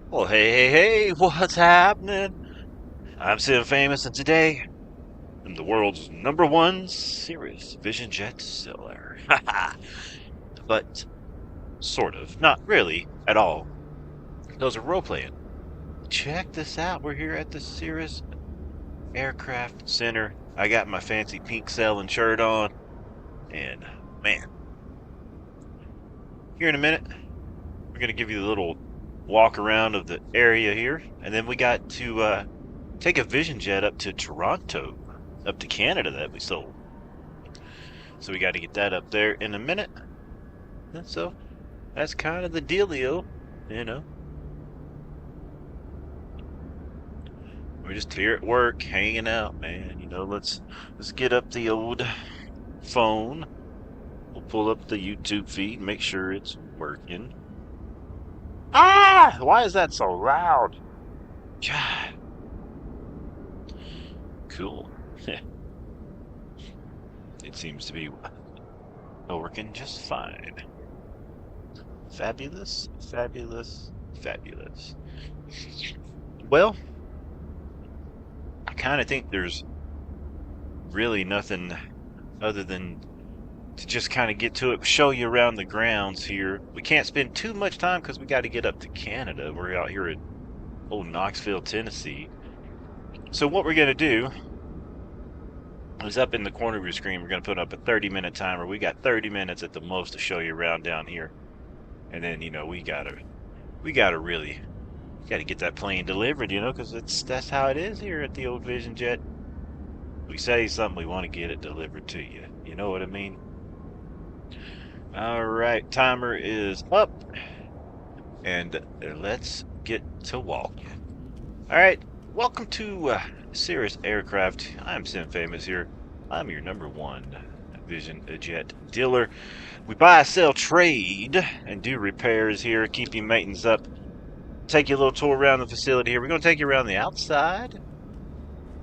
Well, hey, what's happening? I'm Sim Famous, and today I'm the world's #1 Sirius Vision Jet seller. But sort of, not really at all. Those are role playing. Check this out. We're here at the Cirrus Aircraft Center. I got my fancy pink sailing shirt on, and man, here in a minute, we're gonna give you a little walk around of the area here, and then we got to take a Vision Jet up to Toronto, up to Canada that we sold. So we got to get that up there in a minute. And so that's kind of the dealio, you know. We're just here at work, hanging out, man. You know, let's get up the old phone. We'll pull up the YouTube feed, make sure it's working. Ah! Why is that so loud? God. Cool. It seems to be working just fine. Fabulous, fabulous, fabulous. Well, I kind of think there's really nothing other than to just kind of get to it, show you around the grounds here. We can't spend too much time because we got to get up to Canada. We're out here at old Knoxville, Tennessee. So what we're going to do is up in the corner of your screen, we're going to put up a 30-minute timer. We got 30 minutes at the most to show you around down here. And then, you know, we gotta really get that plane delivered, you know, because that's how it is here at the old Vision Jet. We say something, we want to get it delivered to you. You know what I mean? All right, timer is up, and let's get to walking. All right, welcome to Cirrus Aircraft. I'm Sim Famous here. I'm your #1 Vision Jet dealer. We buy, sell, trade, and do repairs here, keep your maintenance up. Take you a little tour around the facility here. We're going to take you around the outside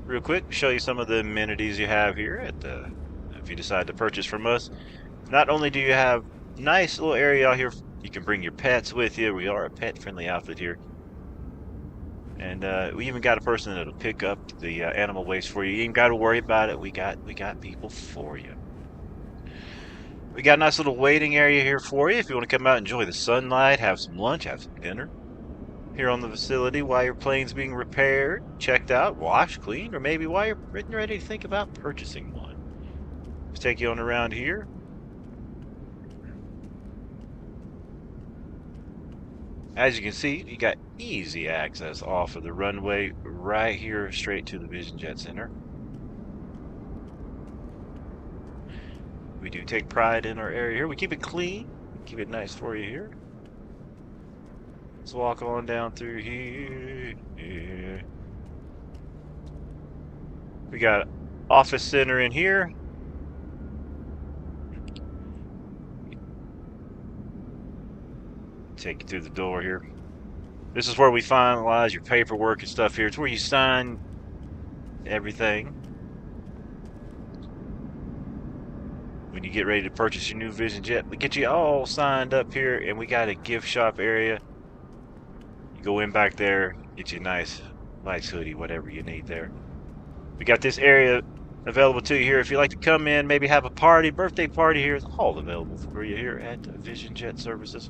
real quick, show you some of the amenities you have here at the, if you decide to purchase from us. Not only do you have a nice little area out here, you can bring your pets with you. We are a pet-friendly outfit here. And we even got a person that'll pick up the animal waste for you. You ain't got to worry about it. We got people for you. We got a nice little waiting area here for you if you want to come out and enjoy the sunlight, have some lunch, have some dinner here on the facility while your plane's being repaired, checked out, washed, cleaned, or maybe while you're getting ready to think about purchasing one. Let's take you on around here. As you can see, you got easy access off of the runway right here straight to the Vision Jet Center. We do take pride in our area here. We keep it clean, keep it nice for you here. Let's walk on down through here. We got office center in here. Take you through the door here. This is where we finalize your paperwork and stuff here. It's where you sign everything when you get ready to purchase your new Vision Jet. We get you all signed up here, and we got a gift shop area. You go in back there, get you a nice hoodie, whatever you need there. We got this area available to you here. If you like to come in, maybe have a party, birthday party here, it's all available for you here at Vision Jet Services.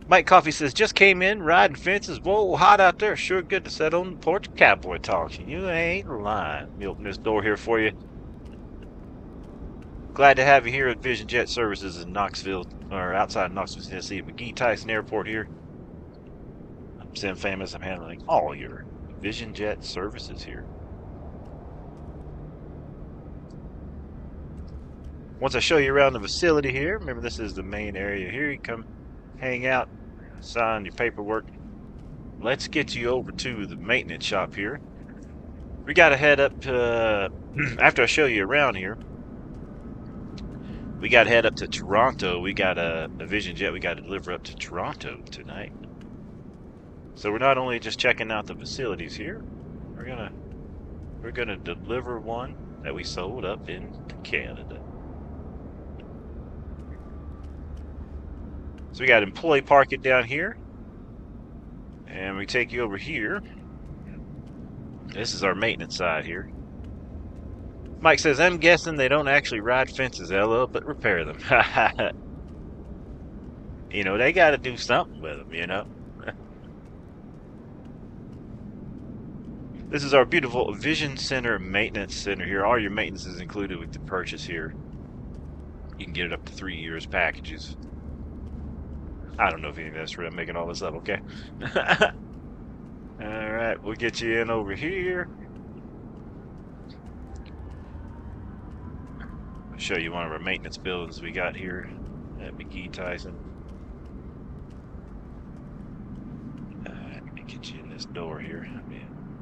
Mike Coffee says, just came in, riding fences. Whoa, hot out there. Sure good to sit on the porch, cowboy talking. You ain't lying. Let me open this door here for you. Glad to have you here at Vision Jet Services in Knoxville, or outside Knoxville, Tennessee, at McGee Tyson Airport here. I'm Sim Famous. I'm handling all your Vision Jet services here. Once I show you around the facility here, remember this is the main area here. You come hang out, sign your paperwork. Let's get you over to the maintenance shop here. We got to head up to, after I show you around here, we got to head up to Toronto. We got a Vision Jet we got to deliver up to Toronto tonight. So we're not only just checking out the facilities here, we're gonna deliver one that we sold up in Canada. So we got employee parking down here. And we take you over here. This is our maintenance side here. Mike says, I'm guessing they don't actually ride fences, LL, but repair them. You know, they got to do something with them, you know. This is our beautiful Vision Center Maintenance Center here. All your maintenance is included with the purchase here. You can get it up to 3 years packages. I don't know if any of that's real. I'm making all this up, okay? Alright, we'll get you in over here. I'll show you one of our maintenance buildings we got here at McGee Tyson. Let me get you in this door here.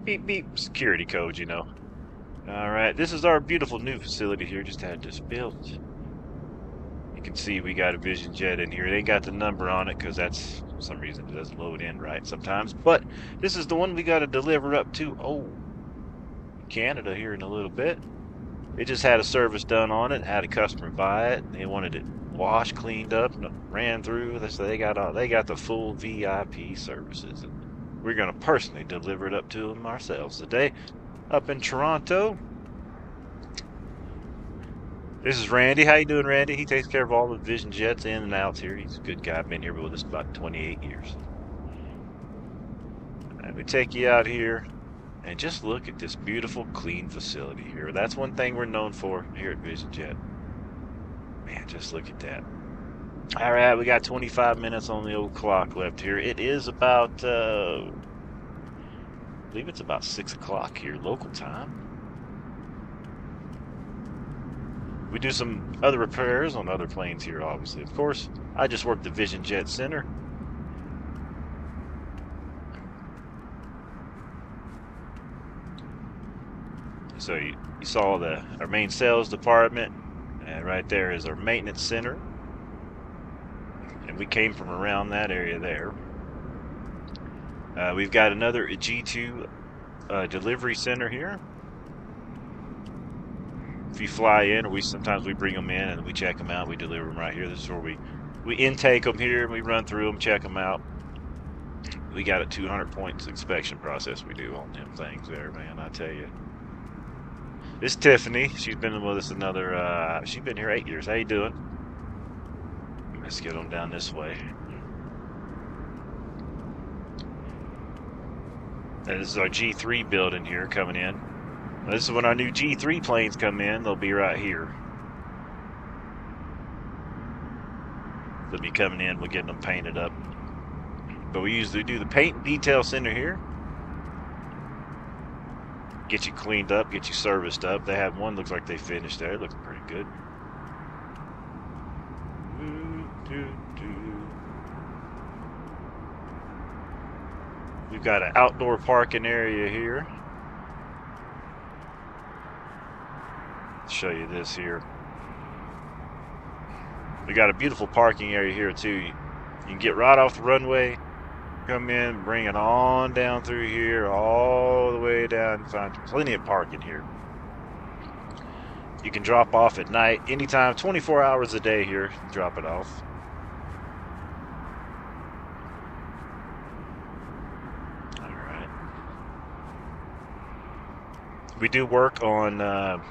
Beep beep, security code, you know. Alright, this is our beautiful new facility here. Just had this built. You can see we got a Vision Jet in here. It ain't got the number on it because that's, for some reason, it doesn't load in right sometimes. But this is the one we got to deliver up to, Canada here in a little bit. It just had a service done on it. Had a customer buy it. They wanted it washed, cleaned up, and ran through. So they got the full VIP services. And we're going to personally deliver it up to them ourselves today up in Toronto. This is Randy. How you doing, Randy? He takes care of all the Vision Jets in and outs here. He's a good guy. Been here with us about 28 years. And we take you out here and just look at this beautiful, clean facility here. That's one thing we're known for here at Vision Jet. Man, just look at that. All right, we got 25 minutes on the old clock left here. It is about, I believe it's about 6 o'clock here, local time. We do some other repairs on other planes here, obviously. Of course, I just work the Vision Jet Center. So you saw our main sales department, and right there is our maintenance center. And we came from around that area there. We've got another G2 delivery center here. If you fly in, or sometimes we bring them in and we check them out. We deliver them right here. This is where we intake them here and we run through them, check them out. We got a 200 points inspection process we do on them things there, man. I tell you. This is Tiffany. She's been with us she's been here 8 years. How you doing? Let's get them down this way. And this is our G3 building here coming in. This is when our new G3 planes come in. They'll be right here. They'll be coming in. We'll get them painted up. But we usually do the paint and detail center here. Get you cleaned up, get you serviced up. They have one, looks like they finished there. Looking pretty good. We've got an outdoor parking area here. Show you this here. We got a beautiful parking area here too. You can get right off the runway, come in, bring it on down through here, all the way down, find plenty of parking here. You can drop off at night, anytime, 24 hours a day here, drop it off. All right. We do work on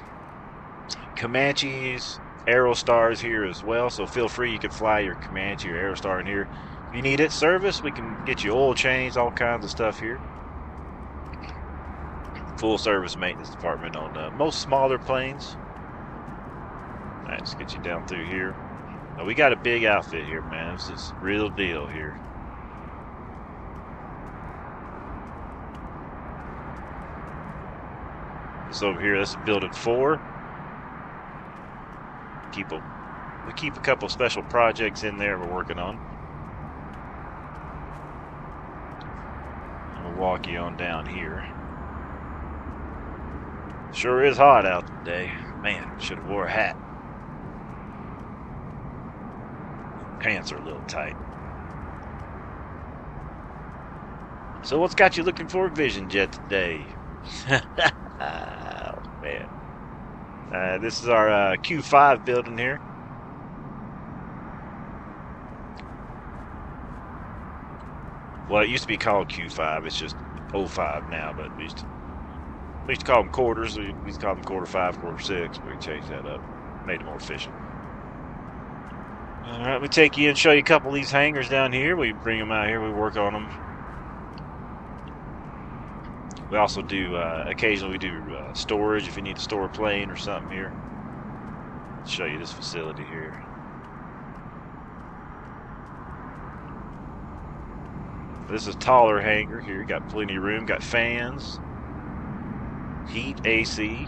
Comanches, Aerostars here as well, so feel free. You can fly your Comanche or Aerostar in here. If you need it service, we can get you oil change, all kinds of stuff here. Full service maintenance department on most smaller planes. All right, let's get you down through here. Now, we got a big outfit here, man. This is real deal here. This over here, this is building 4. We keep a couple special projects in there we're working on. We'll walk you on down here. Sure is hot out today. Man, should have wore a hat. Pants are a little tight. So what's got you looking for a Vision Jet today? Oh, man. This is our Q5 building here. Well, it used to be called Q5. It's just 05 now, but we used to call them quarters. We used to call them quarter 5, quarter 6. But we changed that up, made it more efficient. All right, we take you and show you a couple of these hangars down here. We bring them out here. We work on them. We also do occasionally we do storage if you need to store a plane or something here. I'll show you this facility here. This is a taller hangar here. Got plenty of room. Got fans, heat, AC.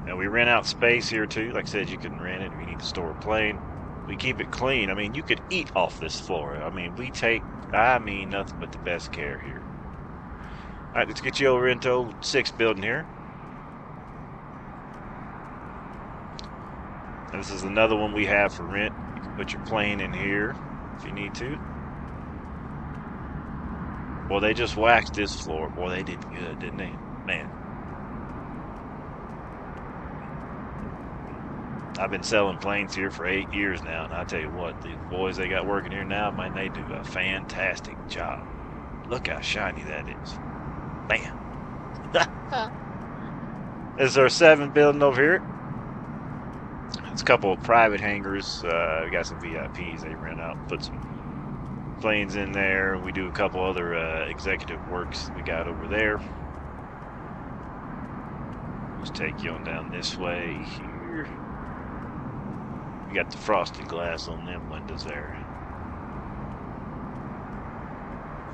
Now we rent out space here too. Like I said, you can rent it if you need to store a plane. We keep it clean. I mean, you could eat off this floor. I mean, we take, nothing but the best care here. All right, let's get you over into old 6 building here. And this is another one we have for rent. You can put your plane in here if you need to. Well, they just waxed this floor. Boy, they did good, didn't they? Man. I've been selling planes here for 8 years now, and I tell you what, the boys they got working here now, man, they do a fantastic job. Look how shiny that is. Bam. This is our 7 building over here. It's a couple of private hangars. We got some VIPs they rent out, put some planes in there. We do a couple other executive works we got over there. Just take you on down this way here. We got the frosted glass on them windows there.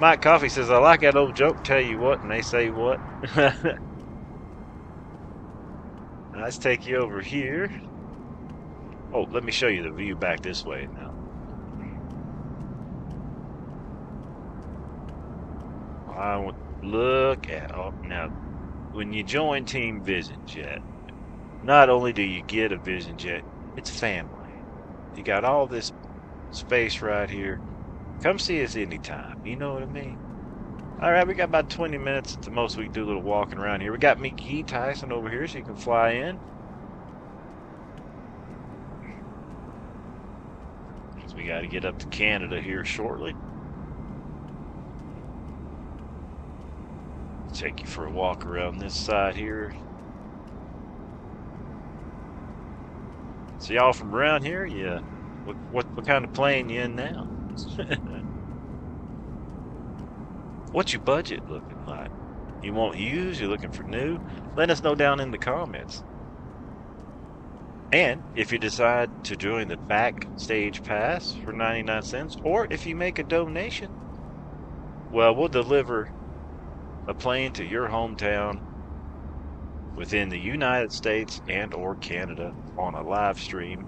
Mike Coffee says, I like that old joke, tell you what, and they say what. Let's take you over here. Oh, let me show you the view back this way now. Look at, oh, now, when you join Team Vision Jet, not only do you get a Vision Jet, it's family. You got all this space right here. Come see us anytime. You know what I mean? All right, we got about 20 minutes at the most. We can do a little walking around here. We got Mickey Tyson over here, so you can fly in. We got to get up to Canada here shortly. Take you for a walk around this side here. So y'all from around here, yeah. What kind of plane you in now? What's your budget looking like? You want used? You're looking for new? Let us know down in the comments. And if you decide to join the Backstage Pass for 99 cents, or if you make a donation, well, we'll deliver a plane to your hometown within the United States and or Canada on a live stream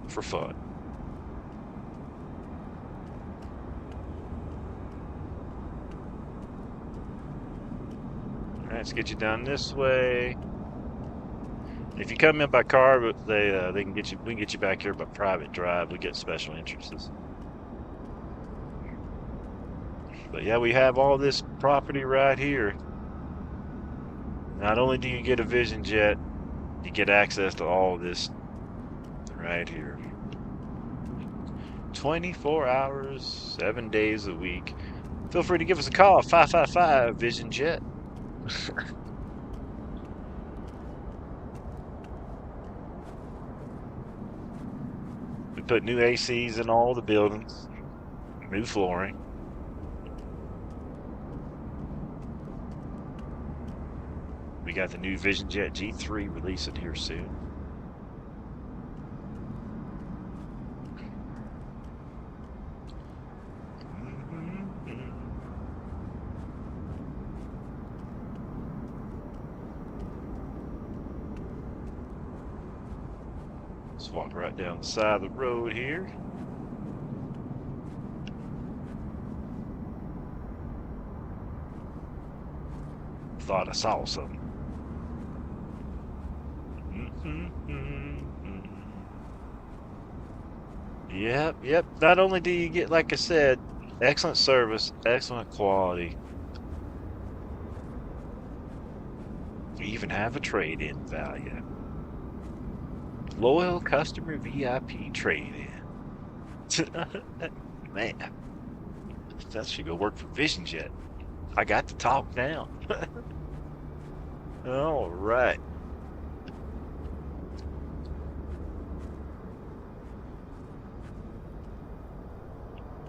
for fun. All right, let's get you down this way. If you come in by car, they can get you. We can get you back here by private drive. We get special entrances. But yeah, we have all this property right here. Not only do you get a Vision Jet, you get access to all of this right here. 24 hours, 7 days a week. Feel free to give us a call, 555 Vision Jet. We put new ACs in all the buildings, new flooring. We got the new Vision Jet G3 releasing here soon. Let's walk right down the side of the road here. Thought I saw something. Yep. Not only do you get, like I said, excellent service, excellent quality, you even have a trade-in value. Loyal customer VIP trade-in. Man, that should go work for Vision Jet. I got to talk now. All right.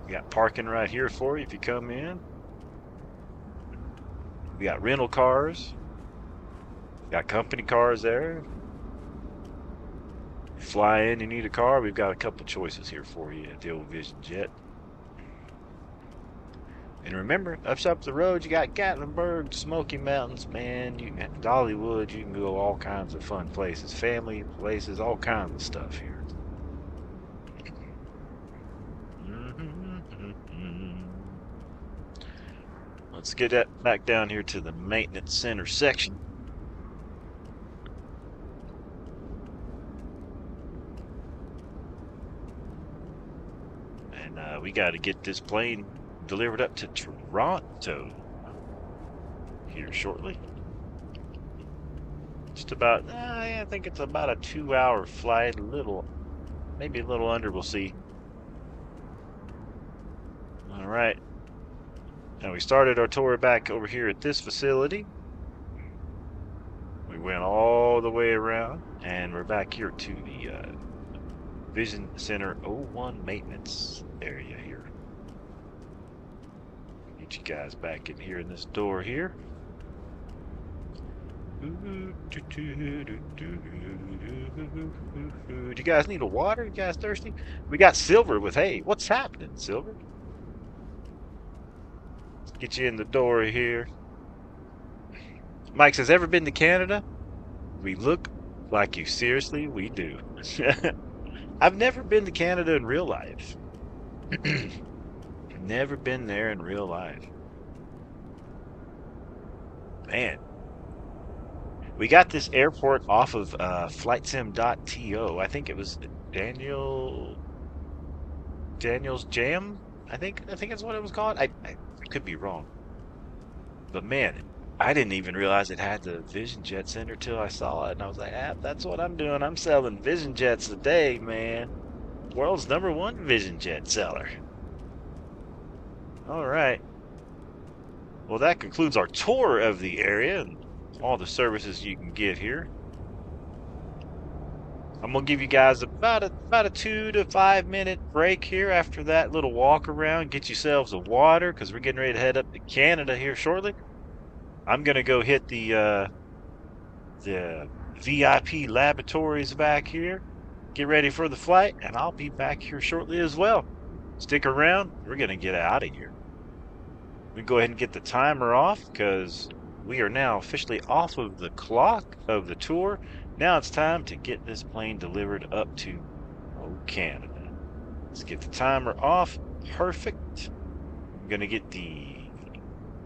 We got parking right here for you if you come in. We got rental cars. We got company cars there. You fly in, you need a car. We've got a couple choices here for you at the old Vision Jet. And remember, up the road, you got Gatlinburg, Smoky Mountains, man. You got Dollywood. You can go all kinds of fun places, family places, all kinds of stuff here. Let's get that back down here to the maintenance center section. And we got to get this plane delivered up to Toronto here shortly. Just about, I think it's about a 2-hour flight, maybe a little under, we'll see. All right. Now we started our tour back over here at this facility. We went all the way around, and we're back here to the Vision Center 01 maintenance area here. Get you guys back in here in this door here. Do you guys need a water? You guys thirsty? We got Silver with, hey, what's happening, Silver? Let's get you in the door here. Mike says, ever been to Canada? We look like you. Seriously, we do. I've never been to Canada in real life. Never been there in real life. Man. We got this airport off of flightsim.to. I think it was Daniel's Jam. I think that's what it was called. I could be wrong. But man, I didn't even realize it had the Vision Jet Center till I saw it, and I was like, that's what I'm doing. I'm selling Vision Jets today, man. World's #1 Vision Jet seller. All right. Well, that concludes our tour of the area and all the services you can get here. I'm gonna give you guys about a 2 to 5 minute break here after that little walk around. Get yourselves a water because we're getting ready to head up to Canada here shortly. I'm gonna go hit the VIP laboratories back here. Get ready for the flight, and I'll be back here shortly as well. Stick around. We're gonna get out of here. We can go ahead and get the timer off because we are now officially off of the clock of the tour. Now it's time to get this plane delivered up to Canada. Let's get the timer off. Perfect. I'm going to get the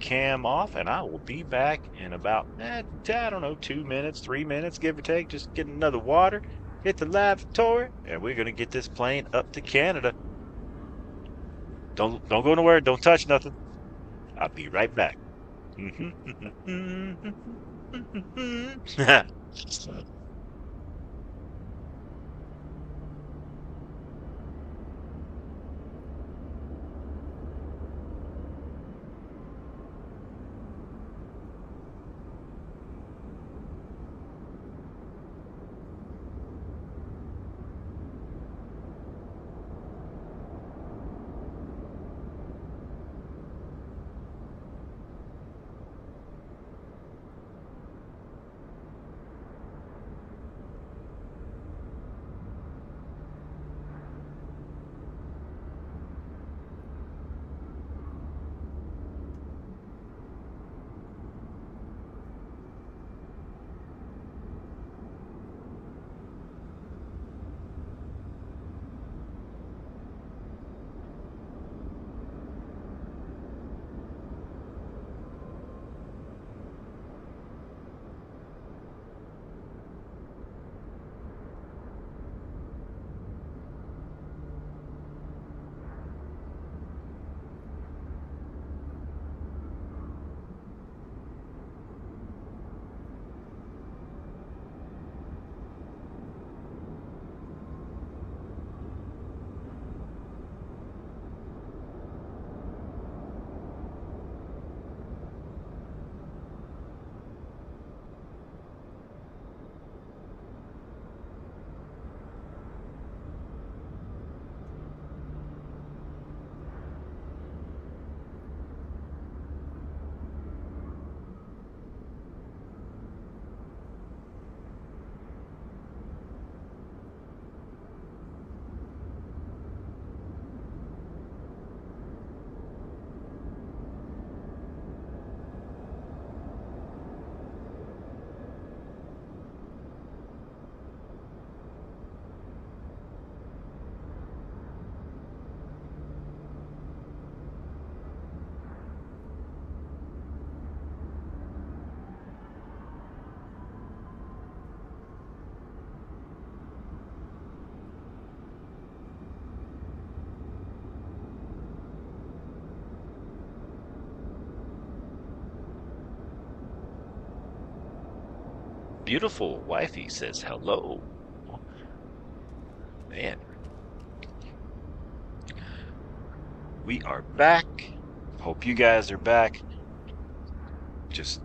cam off, and I will be back in about, I don't know, 2 minutes, 3 minutes, give or take. Just get another water, hit the laboratory, and we're going to get this plane up to Canada. Don't go nowhere. Don't touch nothing. I'll be right back. beautiful wifey says hello. Man. We are back. Hope you guys are back. Just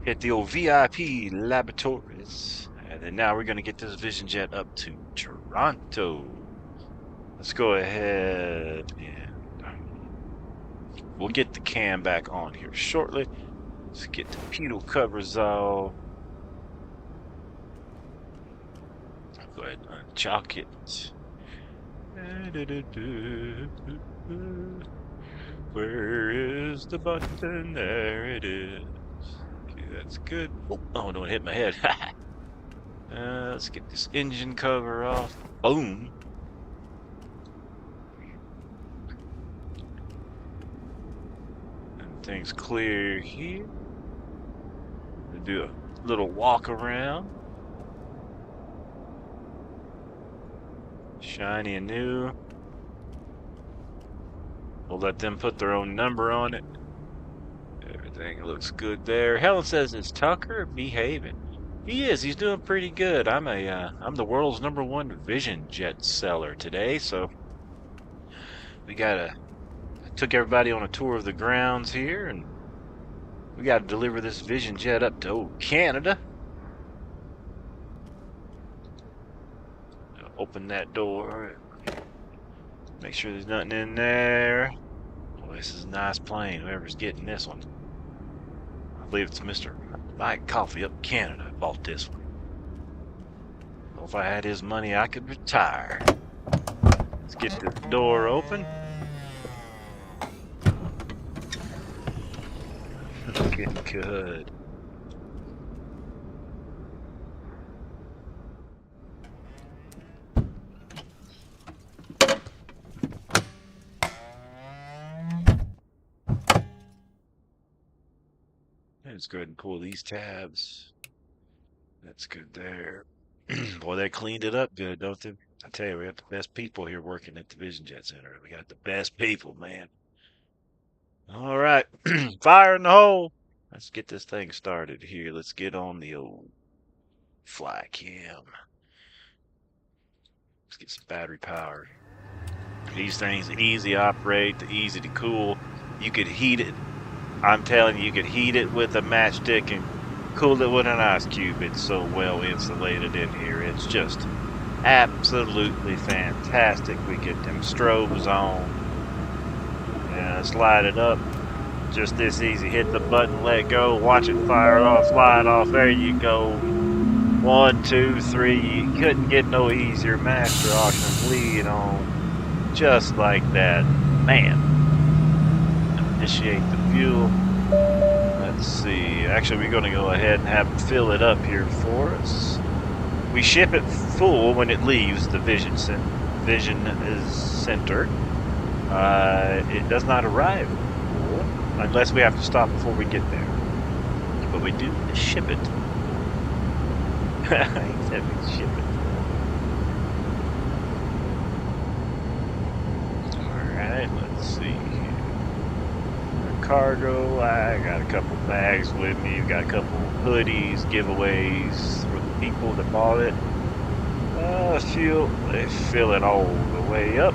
hit the old VIP laboratories. And then now we're going to get this Vision Jet up to Toronto. Let's go ahead and we'll get the cam back on here shortly. Let's get the pedal covers off. I'll go ahead and unchalk it. Where is the button? There it is. Okay, that's good. Oh, don't hit my head. Let's get this engine cover off. Boom. And things clear here. We'll do a little walk around. Shiny and new. We'll let them put their own number on it. Everything looks good there. Helen says, "Is Tucker behaving?" He is. He's doing pretty good. I'm the world's #1 Vision Jet seller today, so I took everybody on a tour of the grounds here, and we got to deliver this Vision Jet up to Canada. Open that door. Make sure there's nothing in there. Oh, this is a nice plane. Whoever's getting this one. I believe it's Mr. Mike Coffee up in Canada bought this one. Well, if I had his money, I could retire. Let's get the door open. Looking good. Let's go ahead and pull these tabs. That's good there. Boy, they cleaned it up good, don't they? I tell you, we got the best people here working at the Vision Jet Center. We got the best people, man. All right, fire in the hole. Let's get this thing started here. Let's get on the old fly cam. Let's get some battery power. These things are easy to operate, easy to cool. You could heat it. I'm telling you, you could heat it with a matchstick and cool it with an ice cube. It's so well insulated in here. It's just absolutely fantastic. We get them strobes on. And let's light it up. Just this easy. Hit the button, let go, watch it fire off, fly it off. There you go. 1, 2, 3. You couldn't get no easier. Master auction bleed on. Just like that. Man. Initiate the fuel. Let's see. Actually, we're going to go ahead and have them fill it up here for us. We ship it full when it leaves the Vision is Center. It does not arrive full unless we have to stop before we get there. But we do ship it. He said we ship it. Alright, let's see. Cargo, I got a couple bags with me. We've got a couple hoodies, giveaways for the people that bought it. Fuel, they fill it all the way up.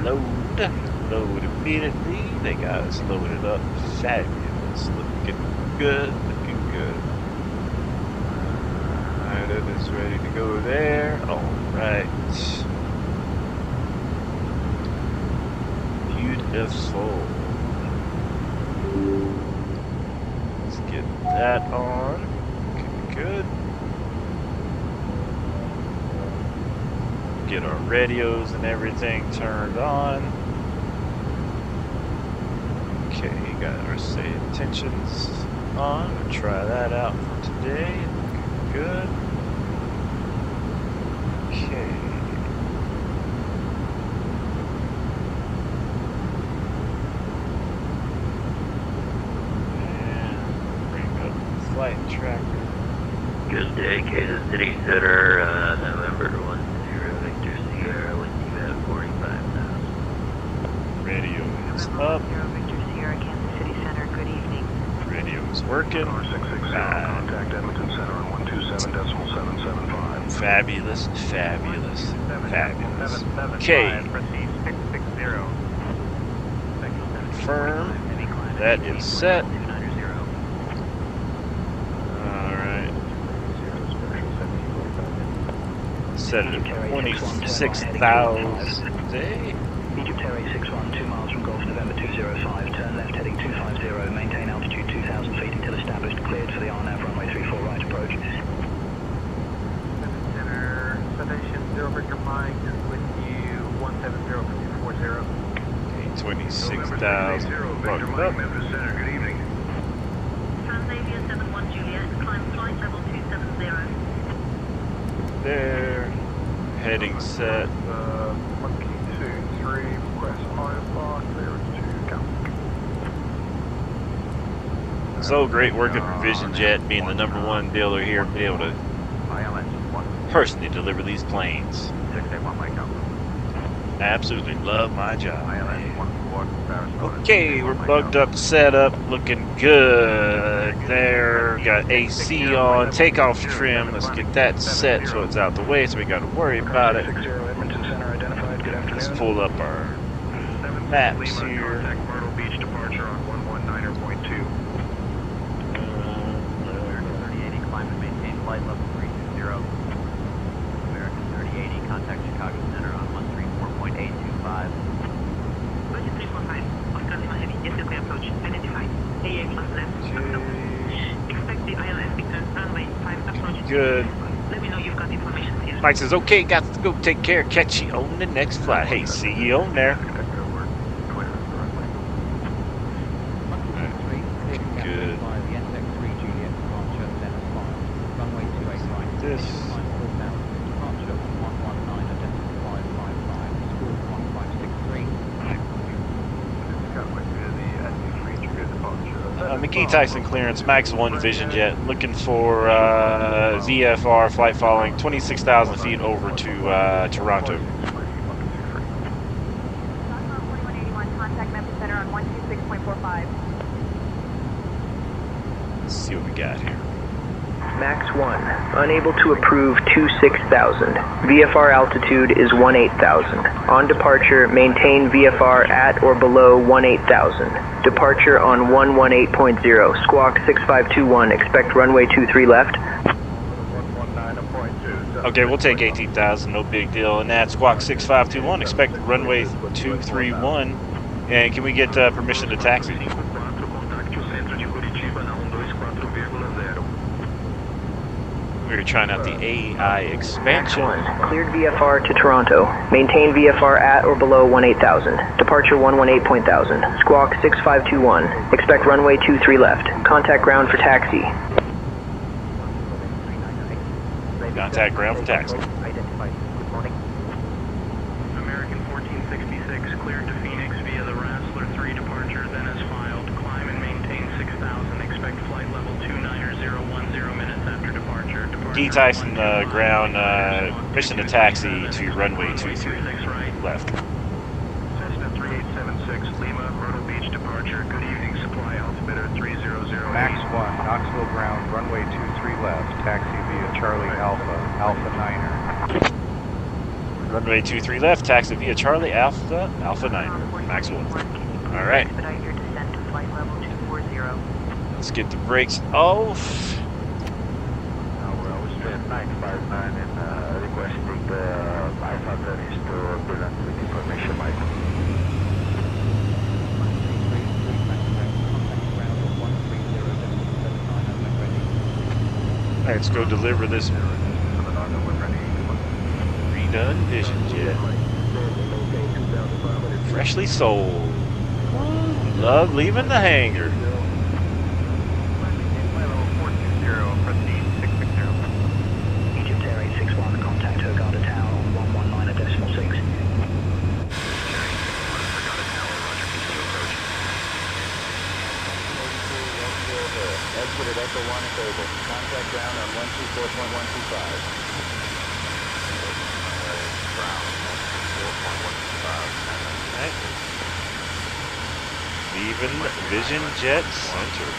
Load immediately. They got us loaded up. Fabulous. Looking good, looking good. Alright, it is ready to go there. Alright. Beautiful. Let's get that on. Okay, good. Get our radios and everything turned on. Okay, got our say intentions on. We'll try that out for today. Looking good. Okay. Flight tracker. Good day, Kansas City Center, November 10 Victor Sierra with you at 45,000. Radio is up. 0 Victor Sierra, Kansas City Center, good evening. Radio is working. Contact Edmonton Center on 127. 27.775. Fabulous, fabulous, fabulous. Okay. Confirm. That is set. Alright. Set it at 26,000. Egypt Air 612 miles from Golf November 205, turn left heading 250, maintain altitude 2,000 feet until established, cleared for the RNAV runway 34 right approach. Center, Citation 0 Victor Mike is with you, 170-240. Okay, 26,000. Victor Mike, Memphis Center, good evening. Transavia 71 Juliet, climb flight level 270. There. Heading set. Monkey 23, request IFR, clearance to Gatwick. So great working for Vision Jet, being the #1 dealer here, and be able to personally deliver these planes. 681 Mike out. Absolutely love my job. ILS 14, Paris. Okay, we're plugged up, set up, looking good. There, got AC on, takeoff trim. Let's get that set so it's out the way, so we got to worry about it. 60 Edmonton Center identified, good afternoon. Let's pull up our maps here. Myrtle Beach departure on 119.2. 3080, climb and maintain flight level 320. American 3080, contact Chicago Center on 134.825. Budget 345, Oscar Lima Heavy, yes, okay, approach, identified. AA plus left, expect the ILS return runway 5 approach. Good. Let me know you've got information here. Mike says, okay, got to go take care. Catch you on the next flight. Hey, see you on there. Good. This. McGee Tyson clearance, Max 1 Vision Jet, looking for VFR flight following 26,000 feet over to Toronto. 4181, contact Memphis Center on 126.45. Let's see what we got here. Max 1, unable to approve 26,000. VFR altitude is 18,000. On departure, maintain VFR at or below 18,000. Departure on 118.0. Squawk 6521, expect runway 23 left. Okay, we'll take 18,000, no big deal. And that Squawk 6521, expect runway 231. And can we get permission to taxi? We're trying out the AI expansion. Cleared VFR to Toronto. Maintain VFR at or below 18,000. Departure 118.000. Squawk 6521. Expect runway 23 left. Contact ground for taxi. Contact ground for taxi. Identified. Good morning. American 1466, cleared to Phoenix via the Rassler 3 departure, then as filed. Climb and maintain 6,000. Expect flight level 29010 minutes after departure. D. Tyson ground, mission to taxi to runway 23 left. Cessna 3876, Lima, Myrtle Beach departure. Good evening, supply altimeter 300. Max 1, Knoxville ground, runway 23 left, taxi via Charlie Alpha, Alpha 9er. Runway 23 left, taxi via Charlie Alpha, Alpha 9er, Max 1. Alright. Expedite your descent to flight level 240. Let's get the brakes off. We're at 959 and requesting the Alpha that is to present with information, Mike. Let's go deliver this redone Vision Jet. Freshly sold. Love leaving the hangar. Egypt Air 861, contact Hurghada Tower on 119.6. Exit at Echo 1 Table. Contact ground on 124.125. Right. Leaving Vision Jet Center.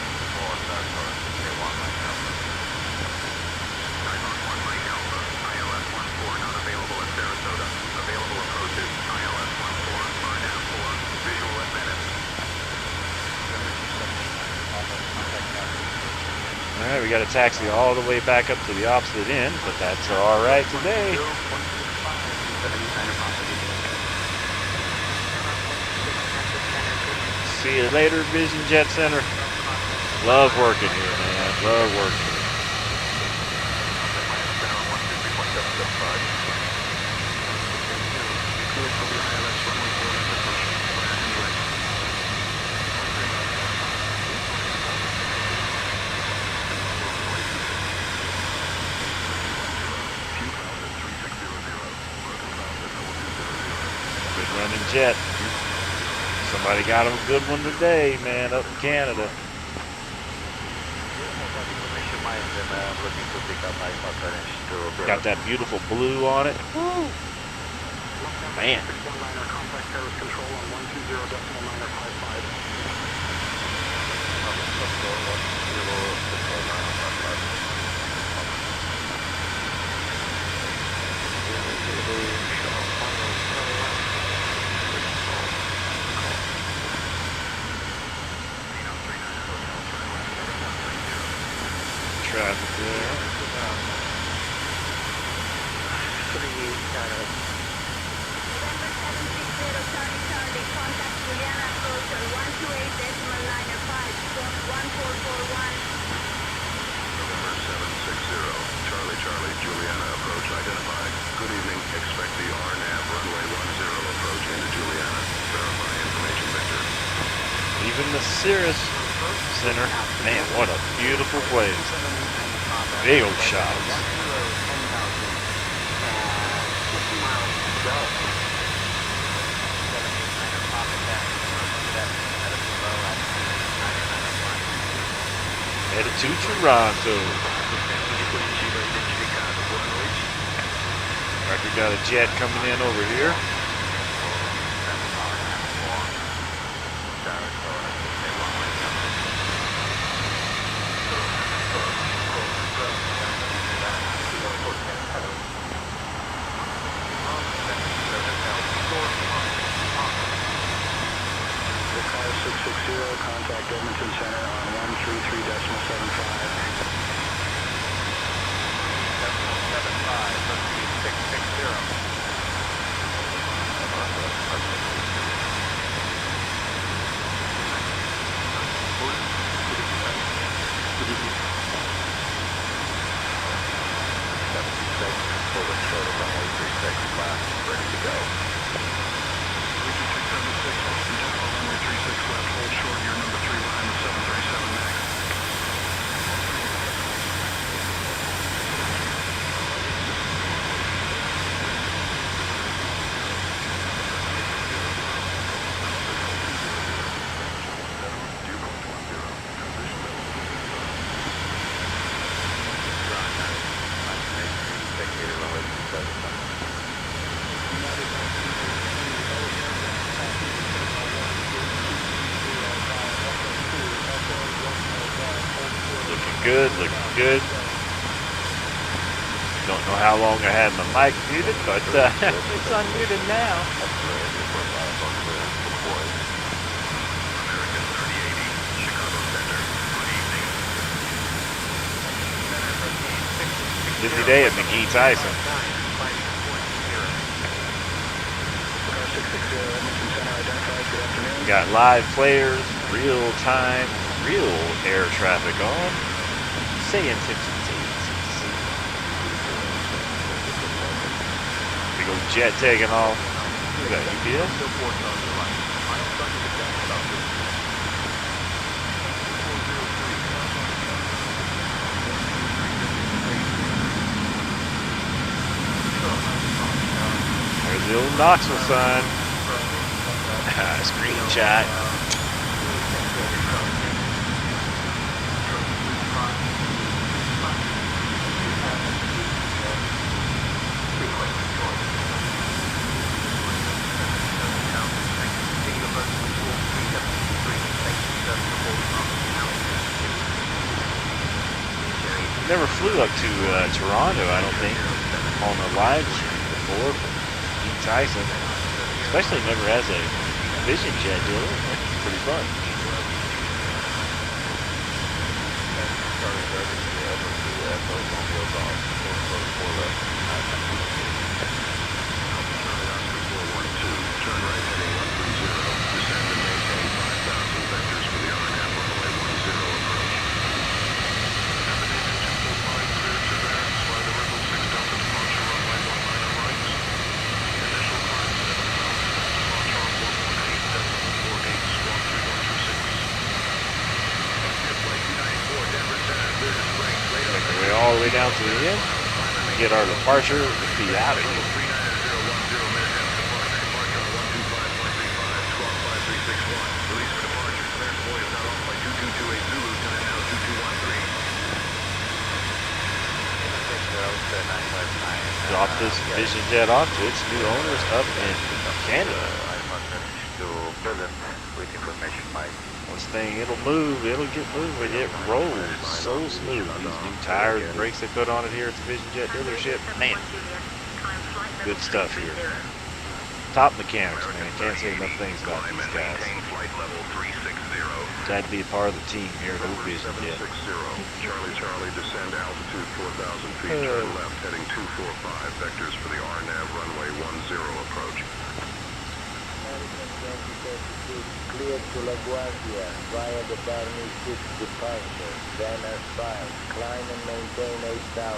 we got to taxi all the way back up to the opposite end, but that's all right today. See you later, Vision Jet Center. Love working here, man. Love working here. Good running jet. Somebody got him a good one today, man, up in Canada. Got that beautiful blue on it. Woo. Man. Traffic there. Charlie, Juliana approach identified. Good evening. Expect the RNAV runway 10 approach into Juliana. Verify information vector. Even the Cirrus Center, man, what a beautiful place. Big old shots. Headed to Toronto. Right, we got a jet coming in over here. Contact Edmonton Center on 133.75. Ready to go. Hold short, your number 3 behind the 737 MAX. Good, looking good. Don't know how long I had my mic muted, but it's unmuted now. American 3080, Chicago Center. Good evening. Busy day at McGee Tyson. We got live players, real time, real air traffic on. Say intentions. Big old jet taking off. Look at that UPS. There's the old Knoxville sign. Screenshot. Never flew up to Toronto, I don't think, on a live stream before. Pete Tyson, especially never as a Vision Jet dealer. That's pretty fun. Turn right heading 130. Descend and maintain 5,000 vectors for the RNAV runway 10 approach. Clear to advance, fly the Rebel 6 Delta departure runway 19 right. Initial climb 7,000, departure on 118.48, squawk 3126. Flight 294, Denver Center, clear to Springs, radar. Make our way all the way down to the end. Get our departure and be out of here. 39010 minute half departure. Departure on 125.35, squawk 5361. Release for departure. Clearance boy is not off by 2228 Zulu, time now 2213. Drop this Vision Jet off to its new owners up in Canada. With information, Mike. This thing, it'll move, it'll get moving, it rolls so smooth. These new tires and brakes they put on it here at the Vision Jet dealership, man, good stuff here. Top mechanics, man, can't say enough things about these guys. Glad to be a part of the team here at Vision Jet. Charlie, descend altitude 4,000 feet, turn left heading 245, vectors for the RNAV runway 10 approach. Clear to LaGuardia via the Barney 6 departure, then S5, climb and maintain 8,000.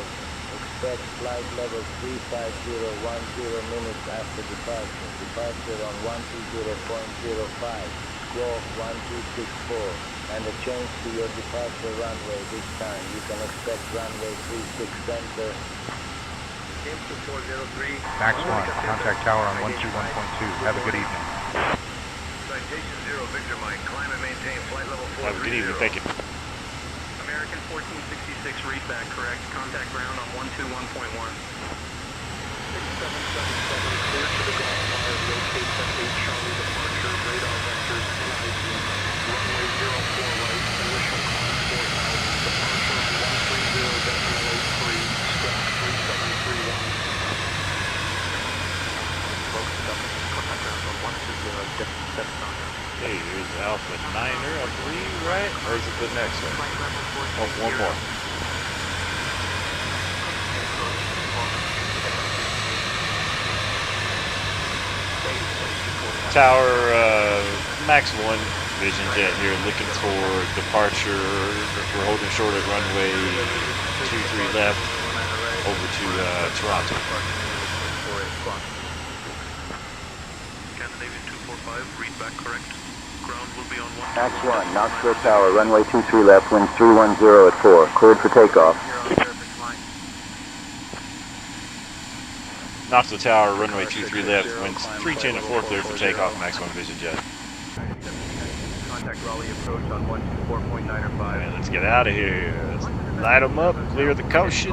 Expect flight level 35010 minutes after departure. Departure on 120.05, squawk 1264, and a change to your departure runway this time. You can expect runway 36 center. Max 1, contact tower on 121.2. Have a good evening. Citation 0, Victor Mike. Climb and maintain flight level 430. Have a good evening, thank you. American 1466, read back correct. Contact ground on 121.1. 6777, clear to the ground fire, locate at 8 Charlie departure, radar vectors, NIG, runway 04 right, initial climb 4,000, departure on 130.83, squawk 3731. Contact ground on 120, just 7 Hey, here's Alpha 9er, I believe, right? Or is it the next one? Oh, one more. Tower, Max 1, Vision Jet here, looking for departure. We're holding short at runway 23 left over to Toronto. Scandinavian 245, read back correct. Ground will be on 1. Max 1, Knoxville Tower, runway 23 left, winds 310 at 4, cleared for takeoff. Knoxville Tower, runway 23 left, winds 310 at 4, cleared for takeoff, Max 1 Vision Jet. Contact Raleigh approach on 124.9 or 5. Alright, let's get out of here. Let's light them up, clear the coast.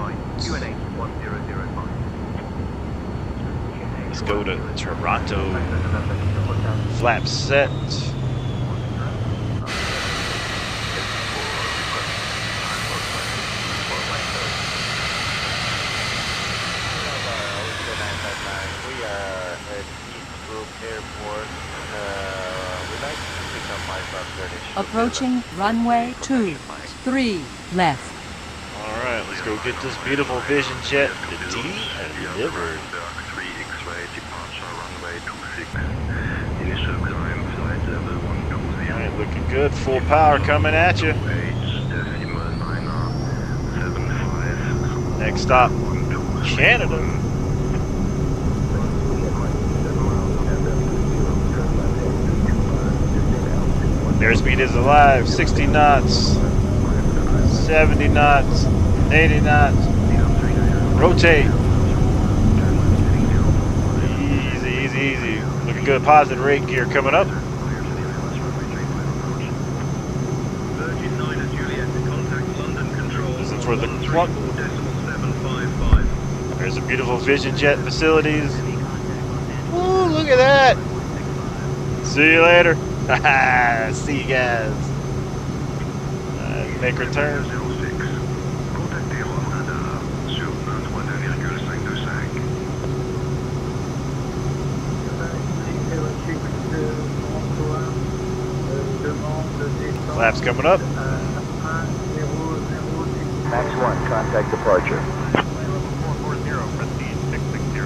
Let's go to Toronto. Flaps set. We are at Eastbrook Airport. We'd like to pick up my brother. Approaching runway 23 left. Alright, let's go get this beautiful Vision Jet delivered. Alright, looking good. Full power coming at you. Next stop, Canada. Airspeed is alive. 60 knots, 70 knots, 80 knots. Rotate. Easy, easy, easy. Looking good. Positive rate gear coming up. This is for the clock. There's the beautiful Vision Jet facilities. Ooh, look at that. See you later. See you guys. Make return. Flaps coming up. Max 1, contact departure. Flight level 440, prestige 660.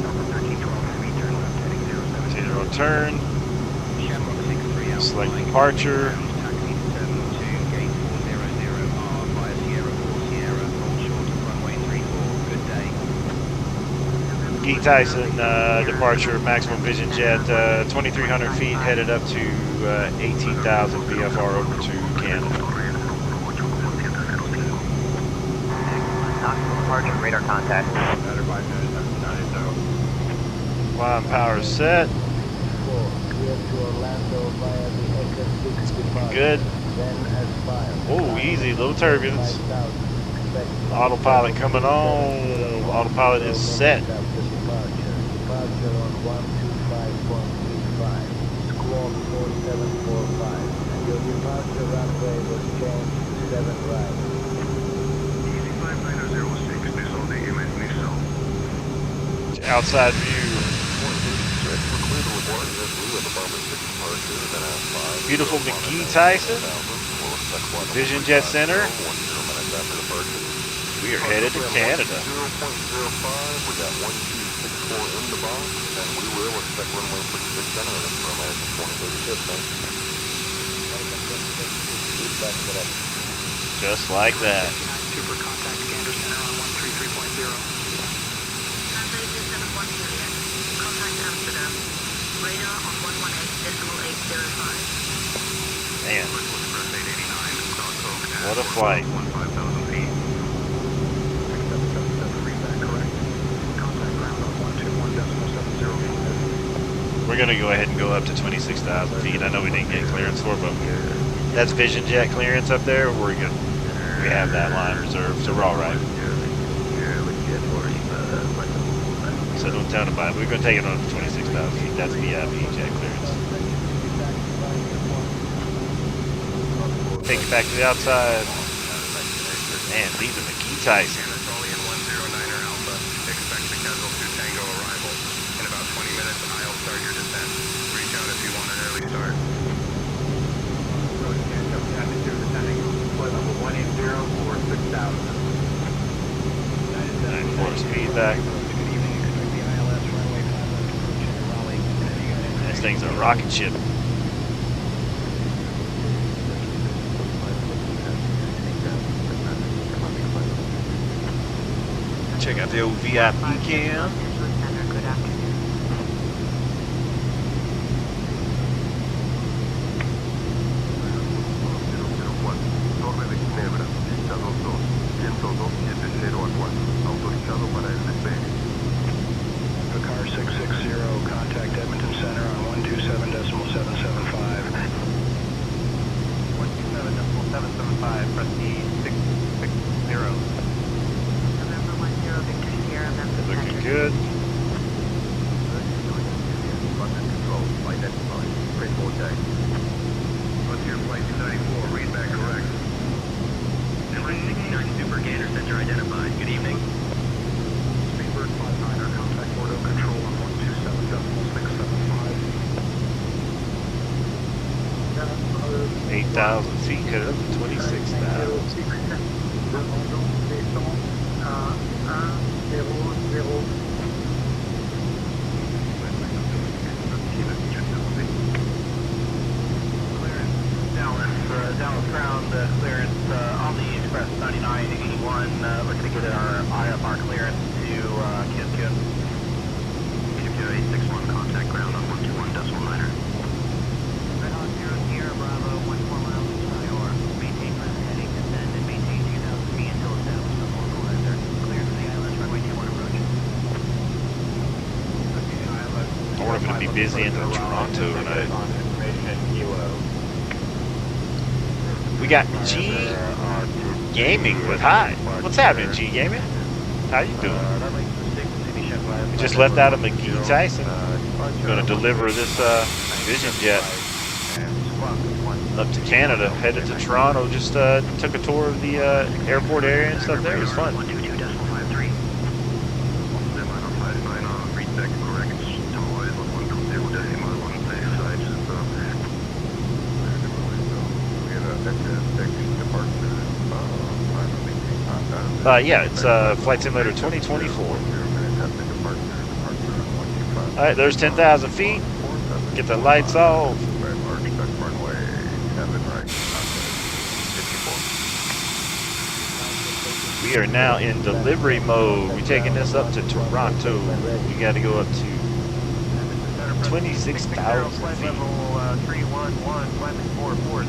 Alpha 1312, return left, heading 070. Zero turn. Shamrock 63 Alpha. Select flying departure. taxi 72, gate 400R via Sierra 4 Sierra, hold short of runway 34. Good day. Guy Tyson, departure, maximum vision jet, 2,300 feet, headed up to 18,000 VFR over to Canada. Departure, radar contact. Climb power set. 4, clear to Orlando via the Echo 6 departure. Good. Then as filed. Oh, easy, low turbulence. 5,000. Expect Autopilot coming on. Autopilot is set. Departure on 125.35. Squawk 4745. And your departure runway was changed to 7 right. Easy 59006, this on the MS Nissan. Outside view. Beautiful McGee Tyson. Vision Jet Center. We are headed to Canada. 0.05, we got 1264 in the box, and we will expect runway 36 generated from American 2036. Just like that. Super contact Gander Center on 133.0. Translate 7-1 Juliet. Contact Amsterdam. Radar on 118.805. Man, Express 889, Cross Oak, what a flight. 15,000 feet. We're going to go ahead and go up to 26,000 feet. I know we didn't get clearance for it, but that's Vision Jet clearance up there. We're good. We have that line reserved, so we're all right. So don't tell anybody. We're going to take it on to 26,000 feet. That's VIP jet clearance. Take it back to the outside. Man, these are McGee Tyson. Charlie in 109er Alpha. Expect the Castle 2 Tango arrival. In about 20 minutes, I'll start your descent. Reach out if you want an early start. Flight level 180 or 6,000. 94 speed back. This thing's a rocket ship. Check out the old VIP cam. Good afternoon. Torre de Ginebra, Estado 2, 102.70 al 4, autorizado para el despegue. Car 660, contact Edmonton Center on 127.775. 127.775, prestige 660. November 10 Victor Sierra, Memphis Looking Center. good. Contact control, identified. Grateful day. Frontier Flight 294, read back correct. Number 69 Super Gander Center identified. Good evening. Speedbird 59er, contact Bordeaux Control on 127.675. 8,000 feet, headed up to 26,000. Dallas ground clearance on the Express 9981. Looking to get our IFR clearance to Kiskun. Kiskun 861, contact ground on 121.9er. Red Hawk 0 Sierra Bravo, 14 miles to Skyor. Maintain present heading, descend, and maintain 2,000 feet until established on local weather. Clear for the ILS runway 21 approach. I wonder if it'll be busy in Toronto tonight. We got G Gaming with hi. What's happening, G Gaming? How you doing? We just left out of McGee Tyson. Going to deliver this Vision Jet up to Canada, headed to Toronto. Just took a tour of the airport area and stuff there. It was fun. 122.53. Yeah, it's Flight Simulator 2024. All right, there's 10,000 feet. Get the lights off. We are now in delivery mode. We're taking this up to Toronto. We got to go up to 26,000 feet. Level 311, climbing 440.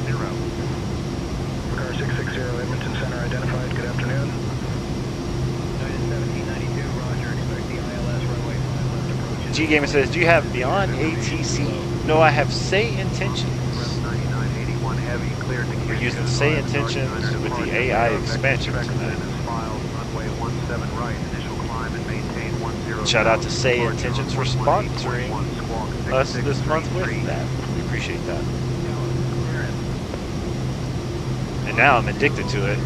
Car 660, Edmonton Center identified. Good afternoon. 1792, roger. Expect the ILS runway 5 left approach. G-Gamer says, do you have Beyond ATC? No, I have Say Intentions. 9981 heavy, cleared to We're using Say Intentions with the AI expansion tonight. Runway 17 right, initial climb and maintain 10. Shout out to Say Intentions for sponsoring us this month with that. We appreciate that. And now I'm addicted to it.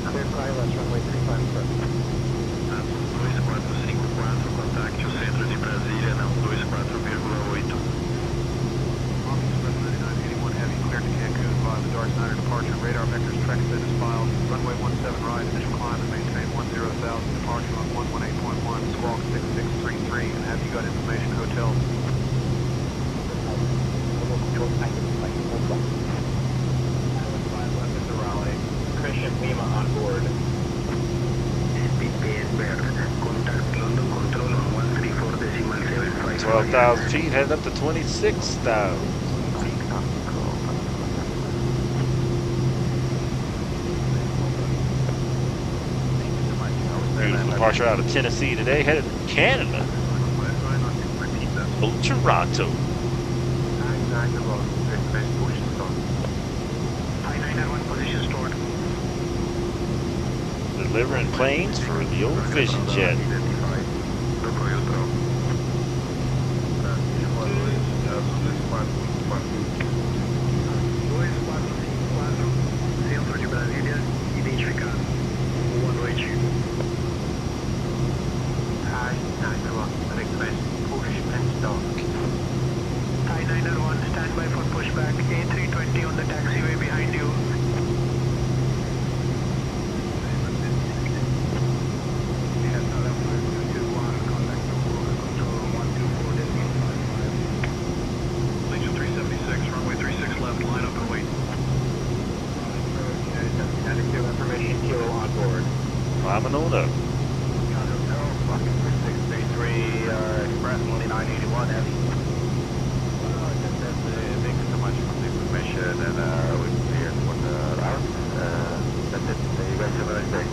Clear for ILS runway 35 front. 245, contacte o centro de Brasília, não 24,8. Express 9981 heavy, cleared to Cancun via the Dark Snyder departure. Radar vectors track status filed. Runway 17 right, initial climb and maintain 10,000. Departure on 118.1, squawk 6633. And have you got information, hotel? Christian Lima on board. 12,000 feet, headed up to 26,000 feet. Beautiful departure out of Tennessee today, headed to Canada. Oh, Toronto. Position stored. Delivering planes for the old Vision Jet. Centro de Brasília, identificado. Boa noite. Request push and stop. Thai 901, stand by for pushback. A320 on the taxiway behind you. Legion 376, runway 36 left, line up and wait. Information kilo on board. Climbing on up. Express 2981 heavy. Thank you so much for the information and we're clear for the route. That's it. You guys have a nice day.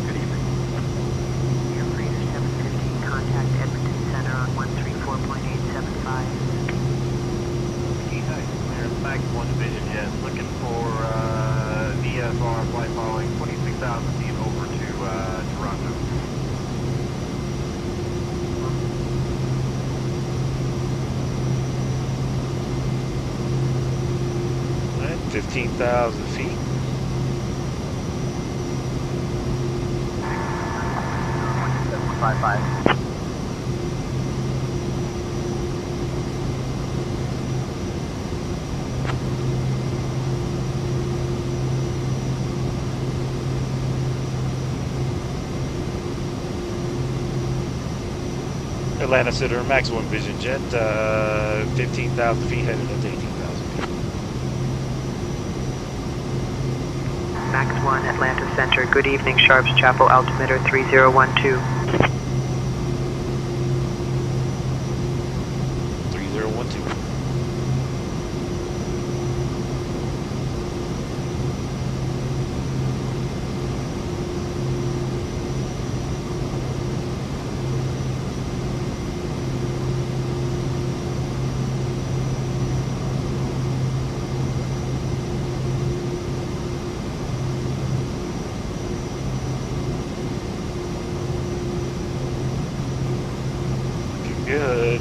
Good evening. Air Freighter 715, contact Edmonton Center on 134.875. Clear Max 1 Vision Jet, looking for VFR flight following 26,000 feet over to Toronto. Right, 15,000 feet. Bye. Atlanta Center, Max 1 Vision Jet, 15,000 feet, headed up to 18,000 feet. Max 1, Atlanta Center. Good evening, Sharps Chapel, altimeter 3012. 3012. Good.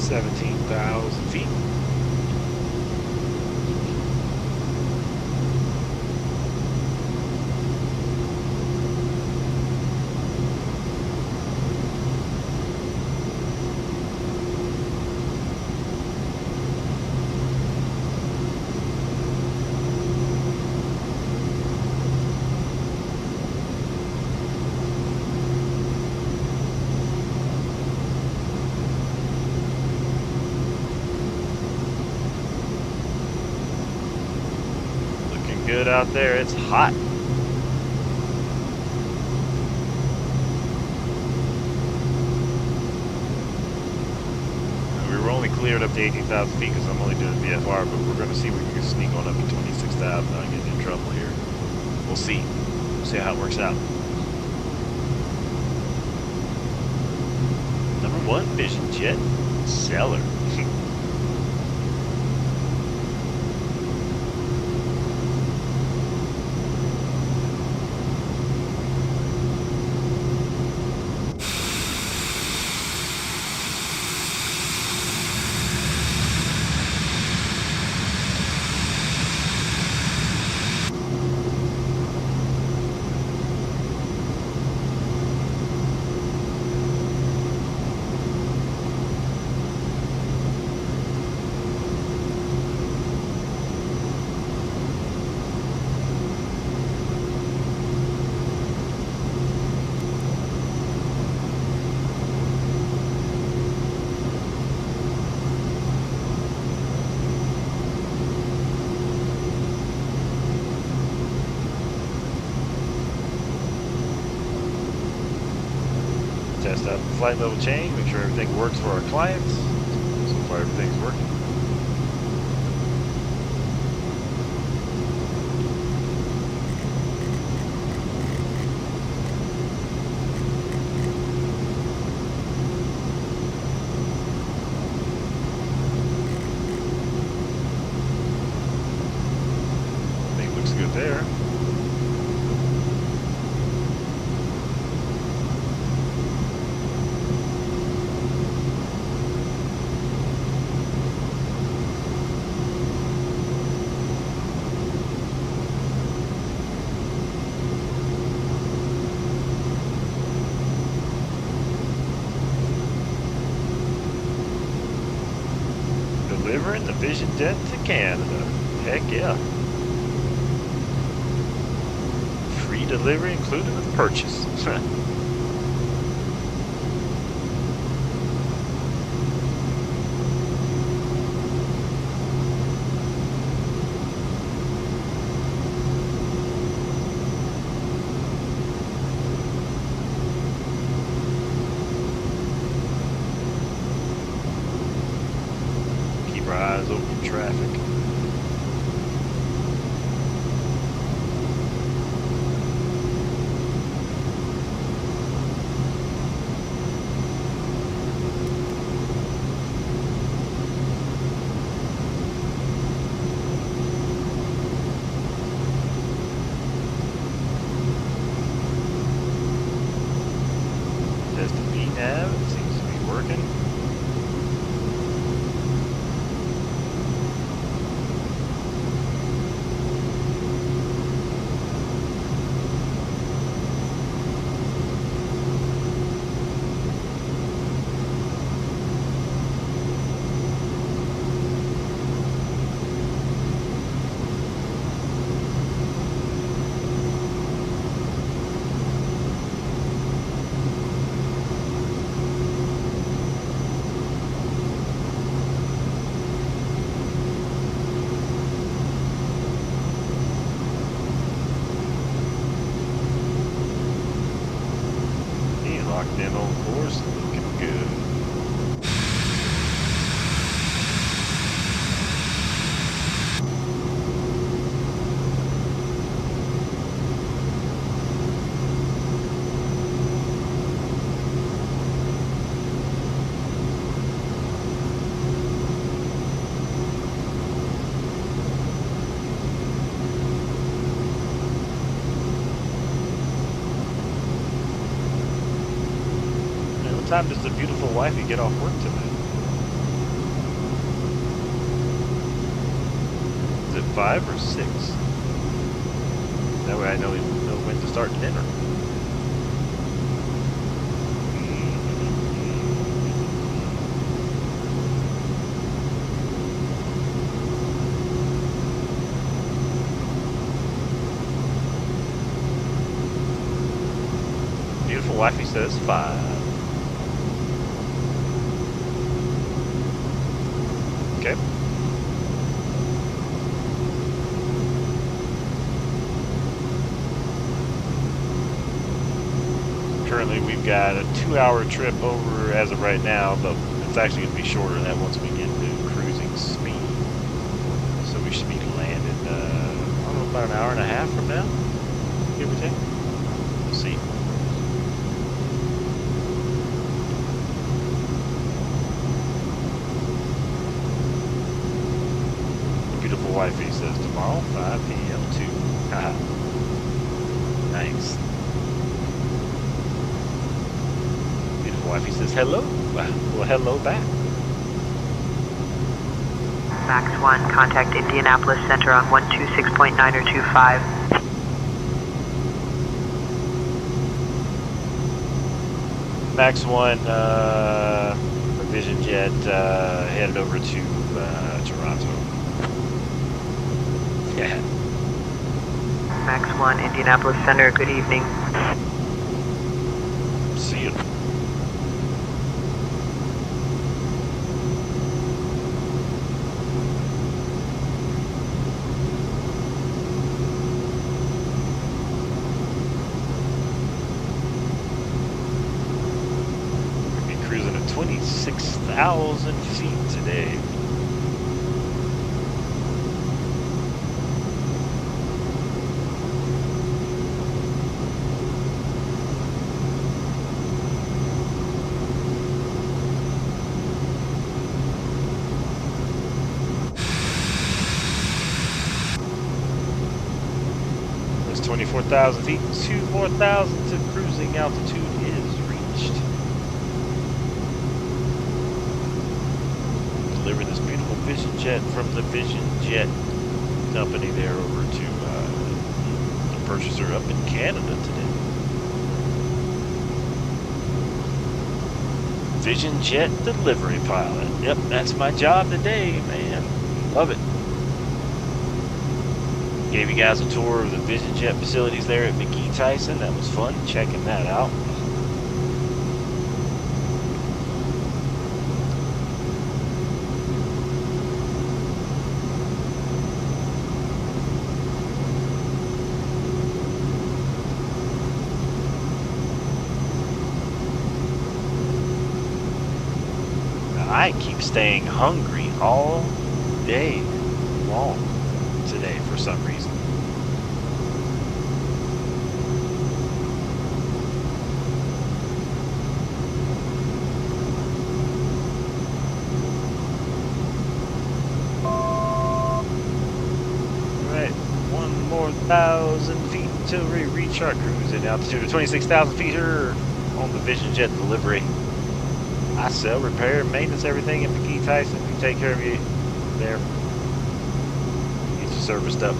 17,000 feet. Good out there. It's hot. We were only cleared up to 18,000 feet because I'm only doing VFR, but we're going to see if we can sneak on up to 26,000. Not getting in trouble here. We'll see. We'll see how it works out. Number 1 Vision Jet Seller. Test out the flight level change, make sure everything works for our clients. So far everything's working. Everything looks good there. Delivering the Vision Jet to Canada. Heck yeah. Free delivery included with purchase. Keep our eyes open for traffic. Test the VNAV, it seems to be working. Locked in on course, looking good. What time does the beautiful wifey get off work tonight? 5 or 6. That way I know when to start dinner. Beautiful wifey says 5. Okay. Currently we've got a 2-hour trip over as of right now, but it's actually going to be shorter than that once we get to cruising speed. So we should be landing, I don't know, about an hour and a half from now, give or take. We'll see. Beautiful wifey says tomorrow, 5 p.m. too. Haha. Nice. Beautiful wifey says hello. Well, hello back. Max 1, contact Indianapolis Center on 126.9 or 25. Max 1, Vision Jet headed over to Toronto. Yeah. Max 1, Indianapolis Center, good evening. See you. We'll be cruising at 26,000 feet today. There's 24,000 feet, 2 more thousand to cruising altitude is reached. Deliver this beautiful Vision Jet from the Vision Jet company there over to the purchaser up in Canada today. Vision Jet delivery pilot. Yep, that's my job today, man. Love it. Gave you guys a tour of the Vision Jet facilities there at McGee Tyson. That was fun checking that out. I keep staying hungry all day long today for some reason. Alright, 1 more 1,000 feet until we reach our cruising altitude of 26,000 feet here on the Vision Jet delivery. I sell, repair, maintenance, everything at McGee Tyson. We take care of you there. Get you serviced up.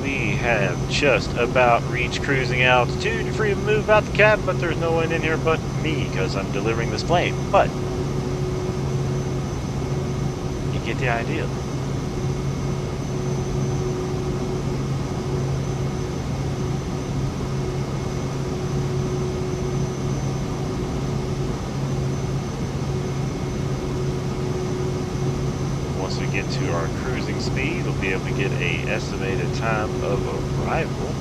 We have just about reached cruising altitude. You're free to move out the cabin, but there's no one in here but me because I'm delivering this plane. But you get the idea. be able to get a estimated time of arrival.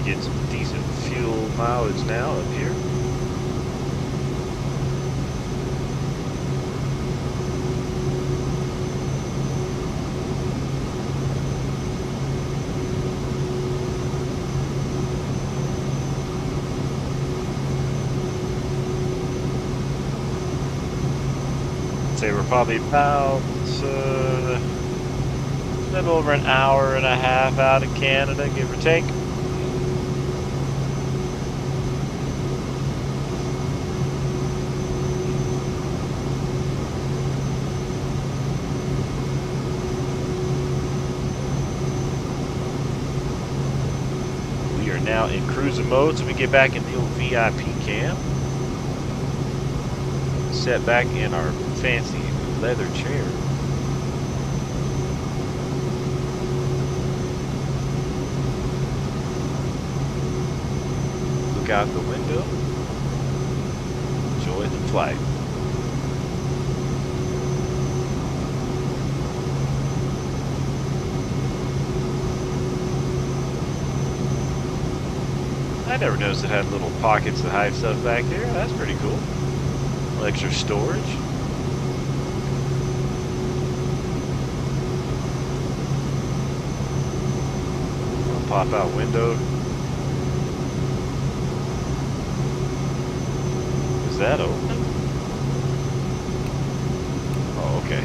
Get some decent fuel mileage now up here. I'd say we're probably about a little over an hour and a half out of Canada, give or take. Now in cruiser mode, so we get back in the old VIP cam. Set back in our fancy leather chair. Look out the window. Enjoy the flight. I never noticed it had little pockets to hide stuff back there. That's pretty cool. Extra storage. Pop out window. Is that open? Oh, okay.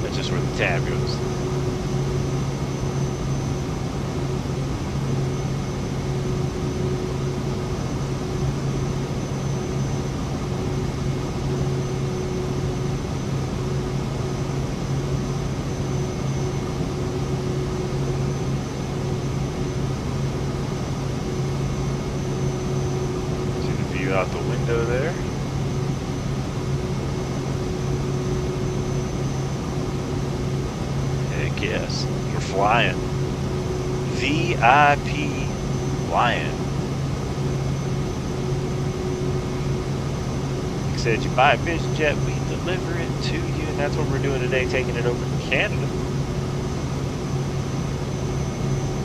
That's just where the tab goes. Out the window there. Heck yes, we're flying. VIP flying. Like I said, you buy a business jet, we deliver it to you, and that's what we're doing today, taking it over to Canada.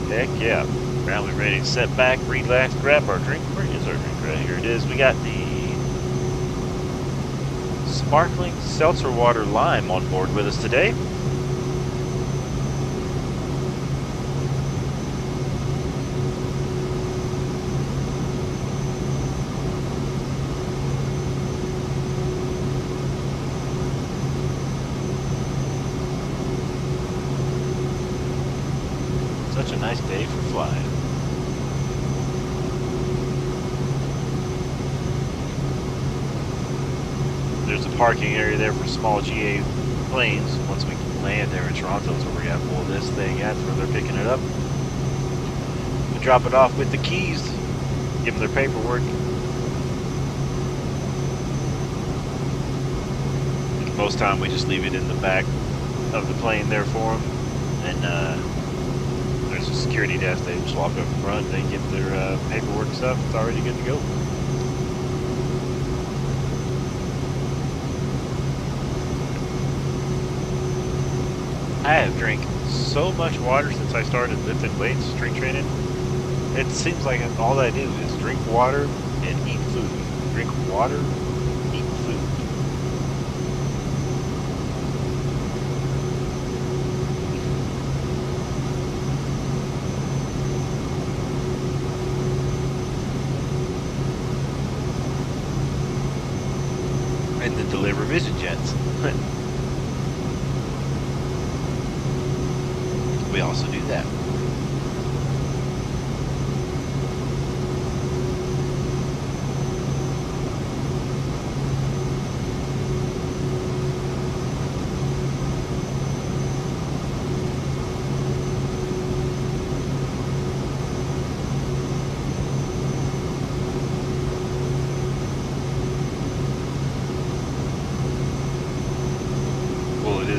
Heck yeah. Now we're ready to sit back, relax, grab our drink. Where is our drink? Right here it is. We got the sparkling seltzer water lime on board with us today. Such a nice day for flying. There's a parking area there for small GA planes. Once we land there in Toronto, that's where we're going to pull this thing at, where they're picking it up. We drop it off with the keys, give them their paperwork. Most time we just leave it in the back of the plane there for them. And there's a security desk. They just walk up front, they get their paperwork stuff. It's already good to go. I have drank so much water since I started lifting weights, strength training. It seems like all I do is drink water and eat food. Drink water, eat food. And then deliver vision jets. we also do that.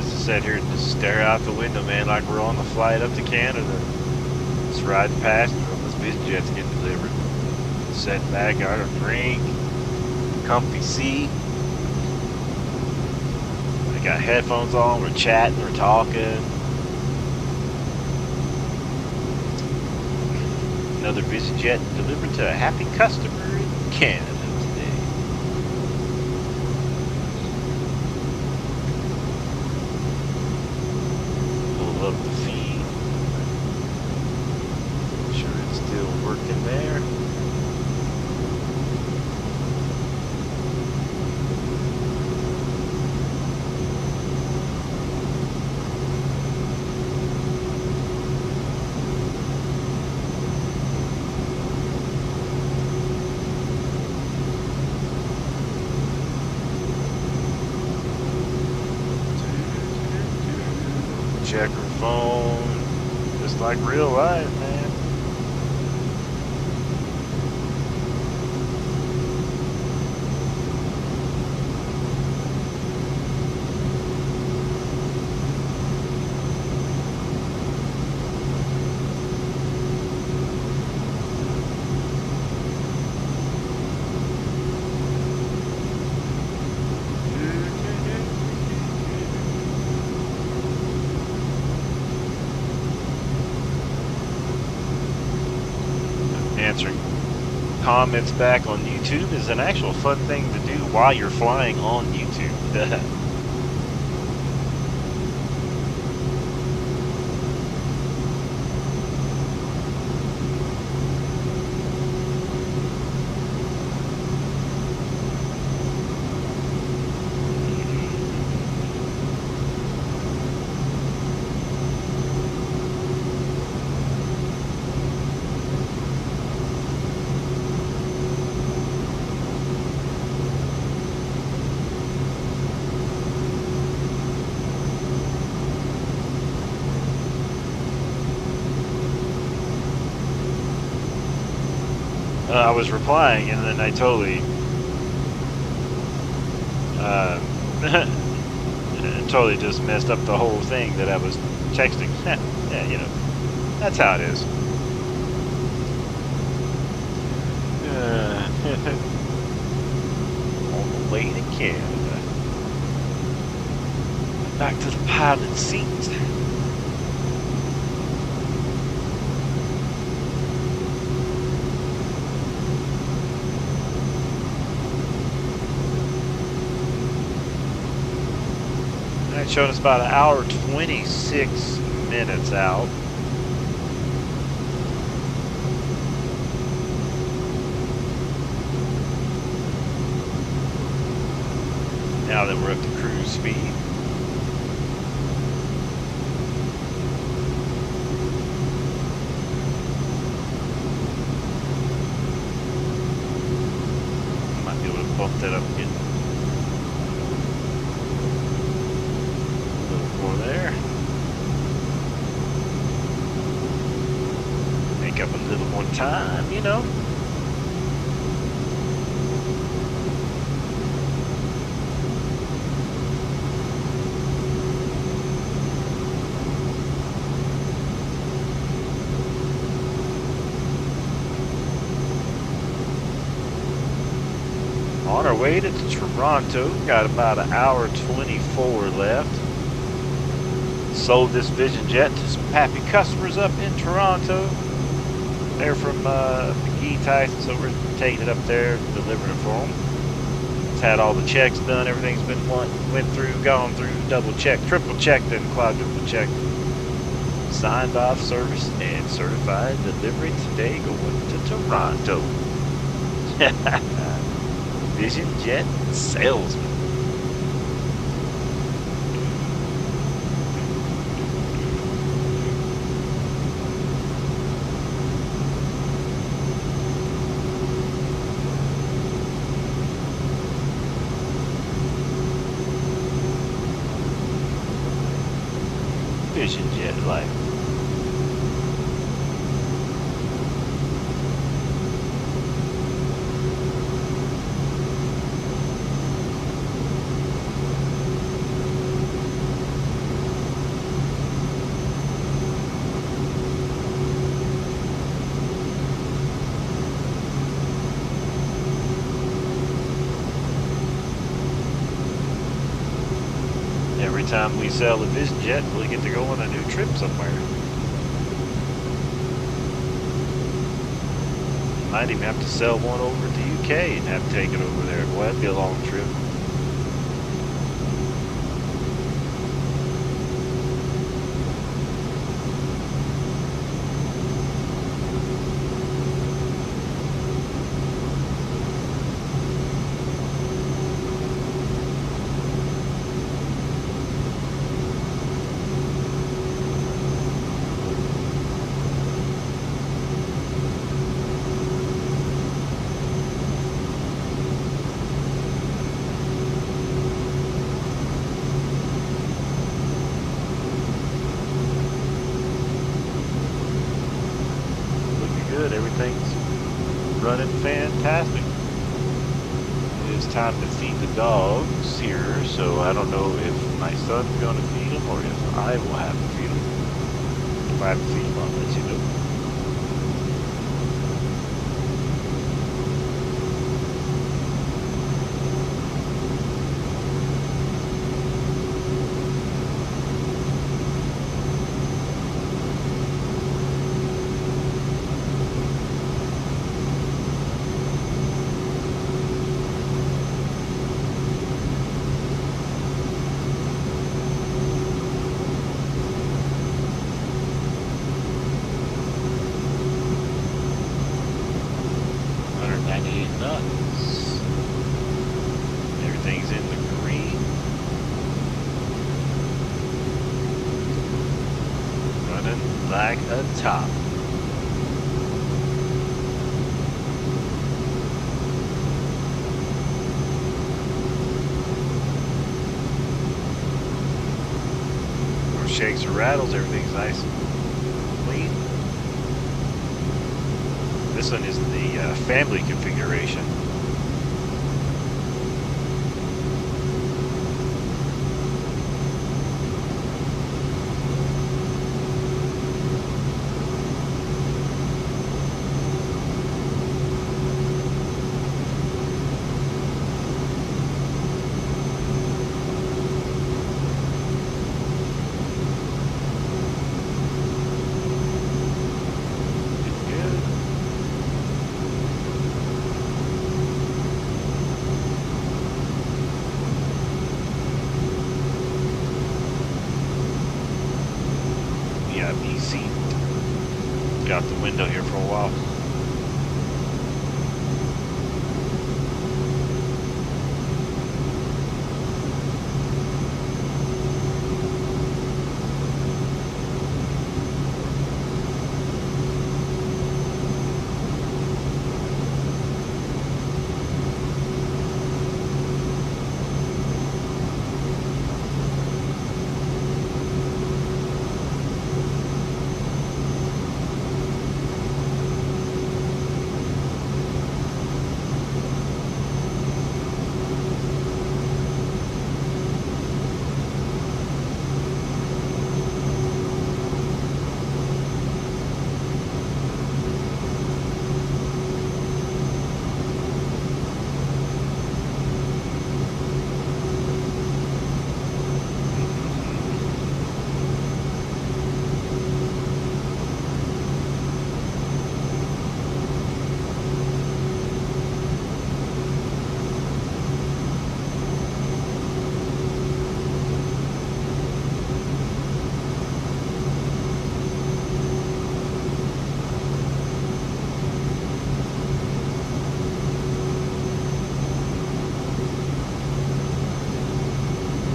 Sit here and just stare out the window, man, like we're on the flight up to Canada. Just riding past and this VisionJet's getting delivered. Sit back, got a drink, comfy seat. I got headphones on, we're chatting, we're talking. Another VisionJet delivered to a happy customer in Canada. Up the feed. Make sure it's still working there. Check her phone, just like real life, man. Answering comments back on YouTube is an actual fun thing to do while you're flying on YouTube. I was replying and then I totally totally just messed up the whole thing that I was texting. Yeah, you know, that's how it is. On the way to Canada. Back to the pilot seat. It's showing us about an hour 26 minutes out. Now that we're up to cruise speed. Might be able to bump that up again. There. Make up a little more time, you know. On our way to Toronto, got about an hour 24 left. Sold this VisionJet to some happy customers up in Toronto. They're from McGee Tyson, so we're taking it up there, delivering it for them. It's had all the checks done, everything's been went through, gone through, double checked, triple checked, and quadruple checked. Signed off service and certified delivery today going to Toronto. VisionJet salesman. Vision jet life. Every time we sell a Vision jet, we get to go on a new trip somewhere. Might even have to sell one over to UK and have to take it over there. Well, that'd be a long trip. Everything's running fantastic. It's time to feed the dogs here, so I don't know if my son's going to feed them or if I will have to feed them. If I have to feed them, I'll let you know. Nuts. Everything's in the green. Running like a top. No shakes or rattles, everything's nice and clean. This one is the family configuration. Seat. Got the window here for a while.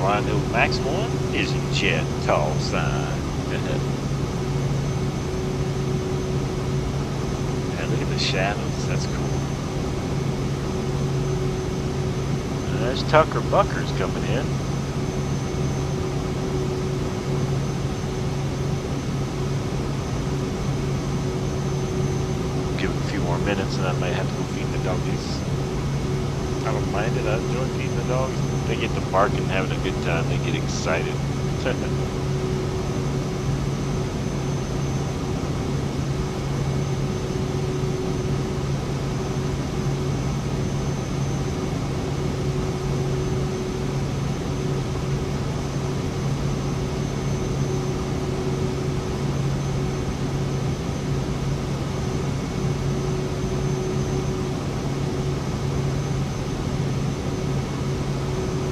Flying the Max 1 Vision jet call sign. And look at the shadows, that's cool. And there's Tucker Buckers coming in. more minutes and I might have to go feed the doggies. I don't mind it. I enjoy feeding the dogs. They get to barking, having a good time. They get excited.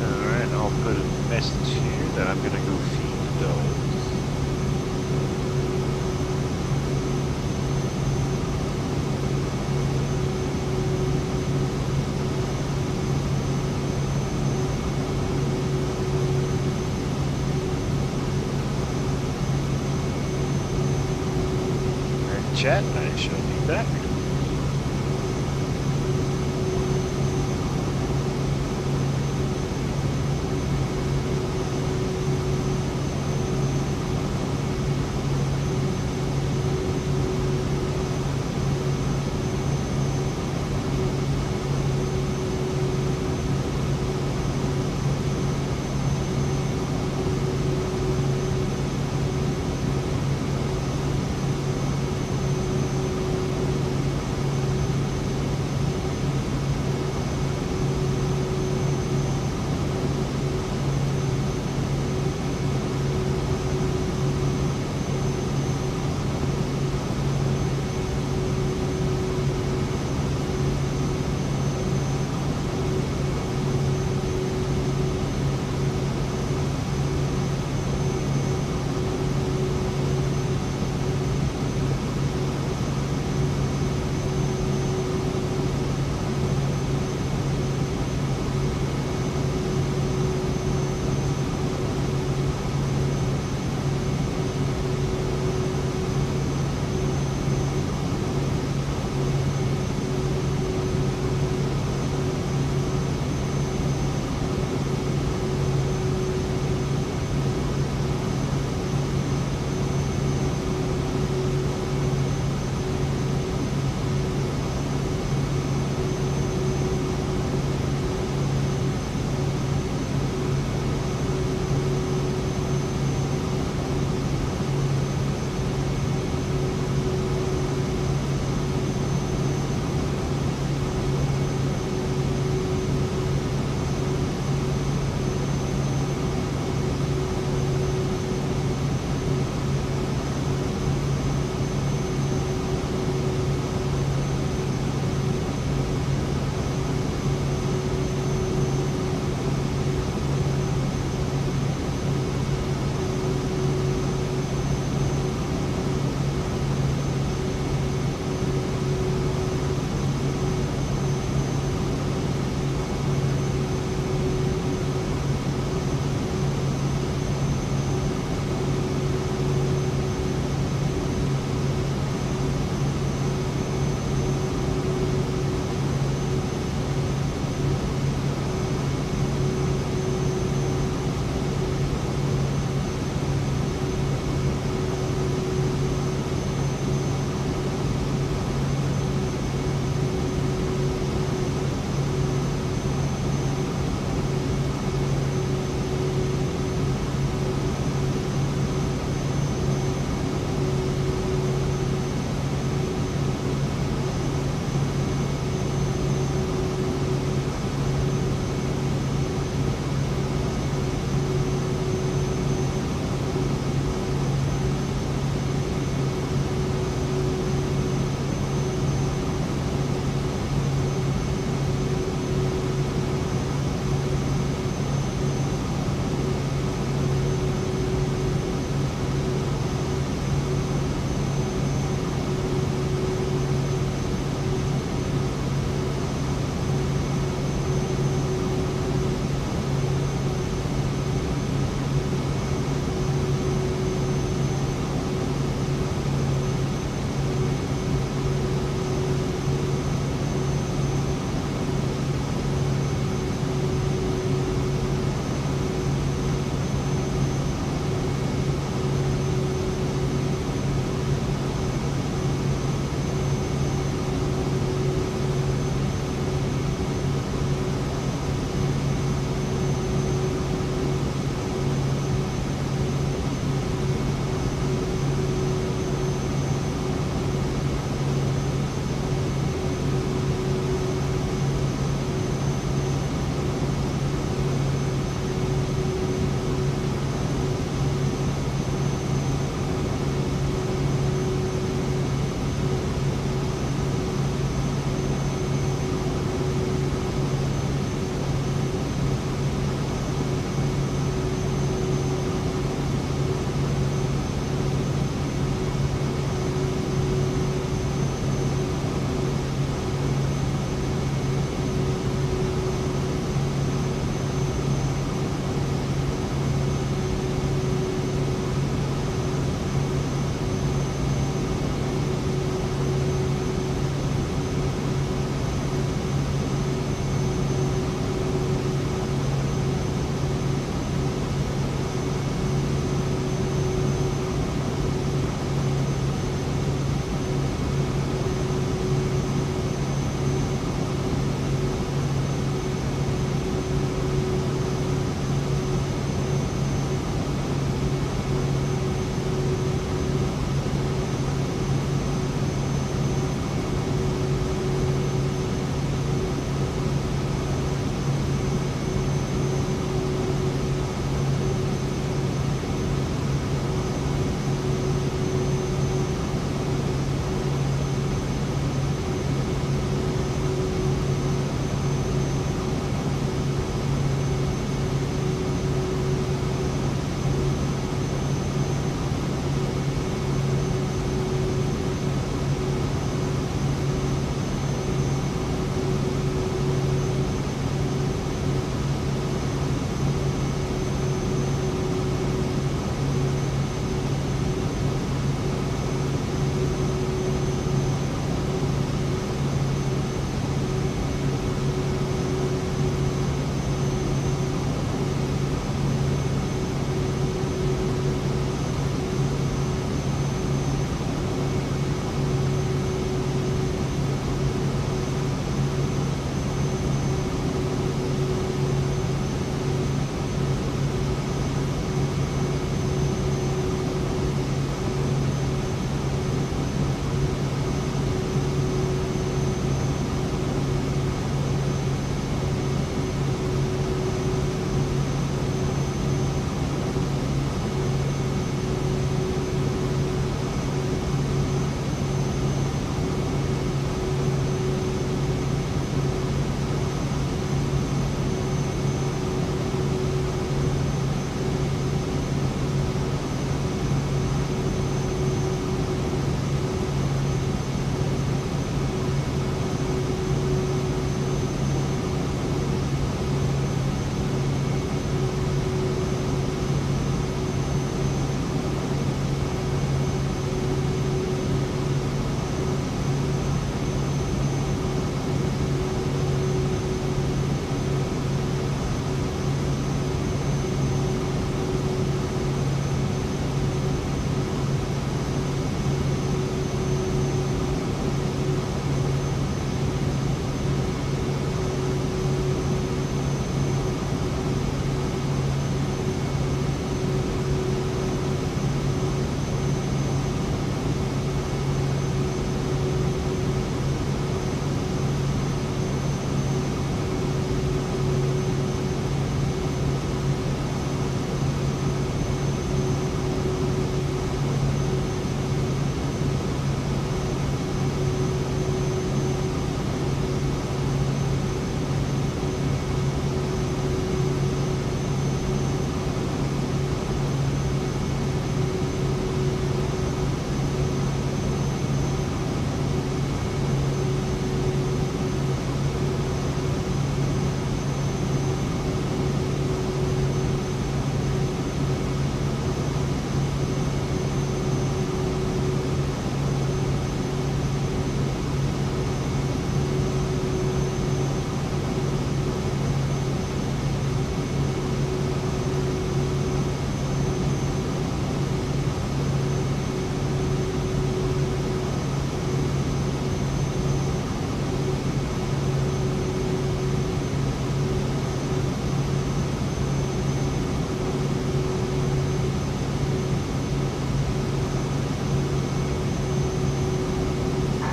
Alright, I'll put a message here that I'm gonna go feed the dogs. And chat, I shall be back.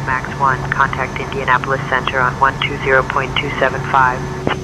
Max 1, contact Indianapolis Center on 120.275.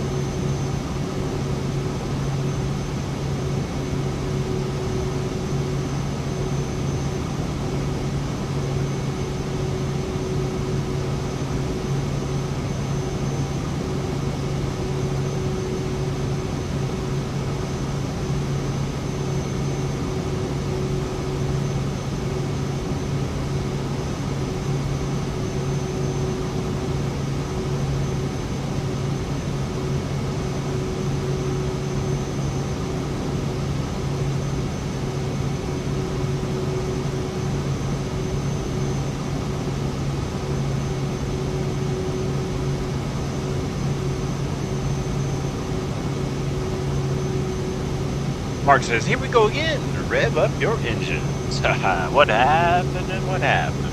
Mark says, here we go again. Rev up your engines. What happened and what happened?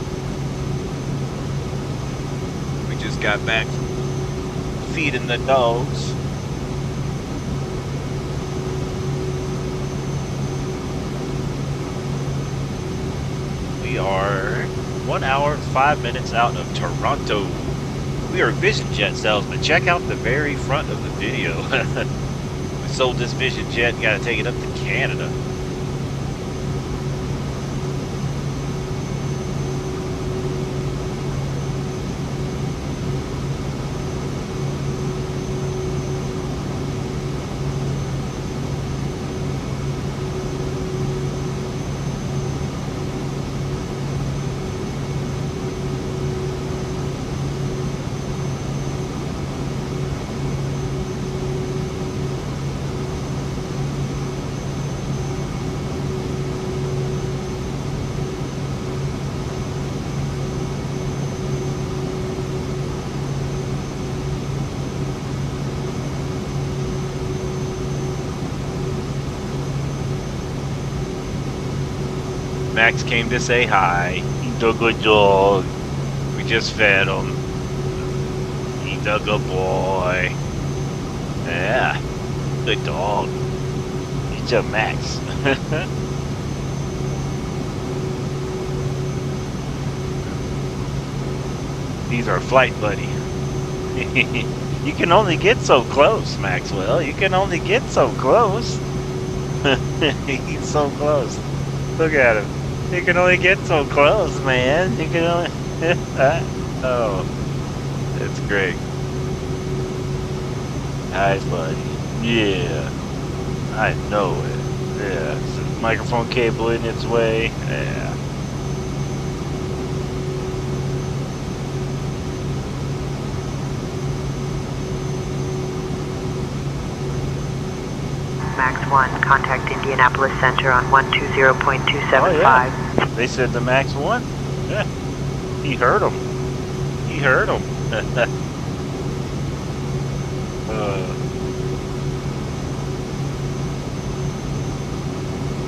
We just got back from feeding the dogs. We are 1 hour, 5 minutes out of Toronto. We are Vision Jet salesmen. Check out the very front of the video. We sold this Vision Jet, got to take it up to Canada. Max came to say hi. He's a good dog. We just fed him. He's a good boy. Yeah, good dog. He's a Max. He's our flight buddy. You can only get so close, Maxwell. You can only get so close. He's so close. Look at him. You can only get so close, man. You can only... Oh, that's great. Hi, buddy. Yeah, I know it. Yeah, it's a microphone cable in its way. Yeah. Max 1, contact Indianapolis Center on 120.275. Oh, yeah. They said the Max 1. Yeah. He heard them. He heard them.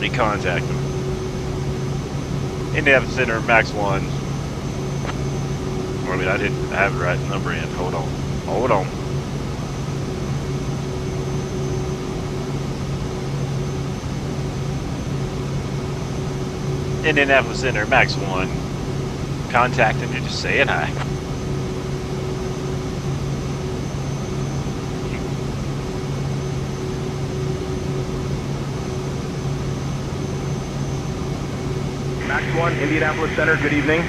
They contact him. Indianapolis Center, Max 1. I mean, I didn't have the right number in. Hold on. Hold on. Indianapolis Center, Max 1. Contacting you, just saying hi. Max 1, Indianapolis Center, good evening.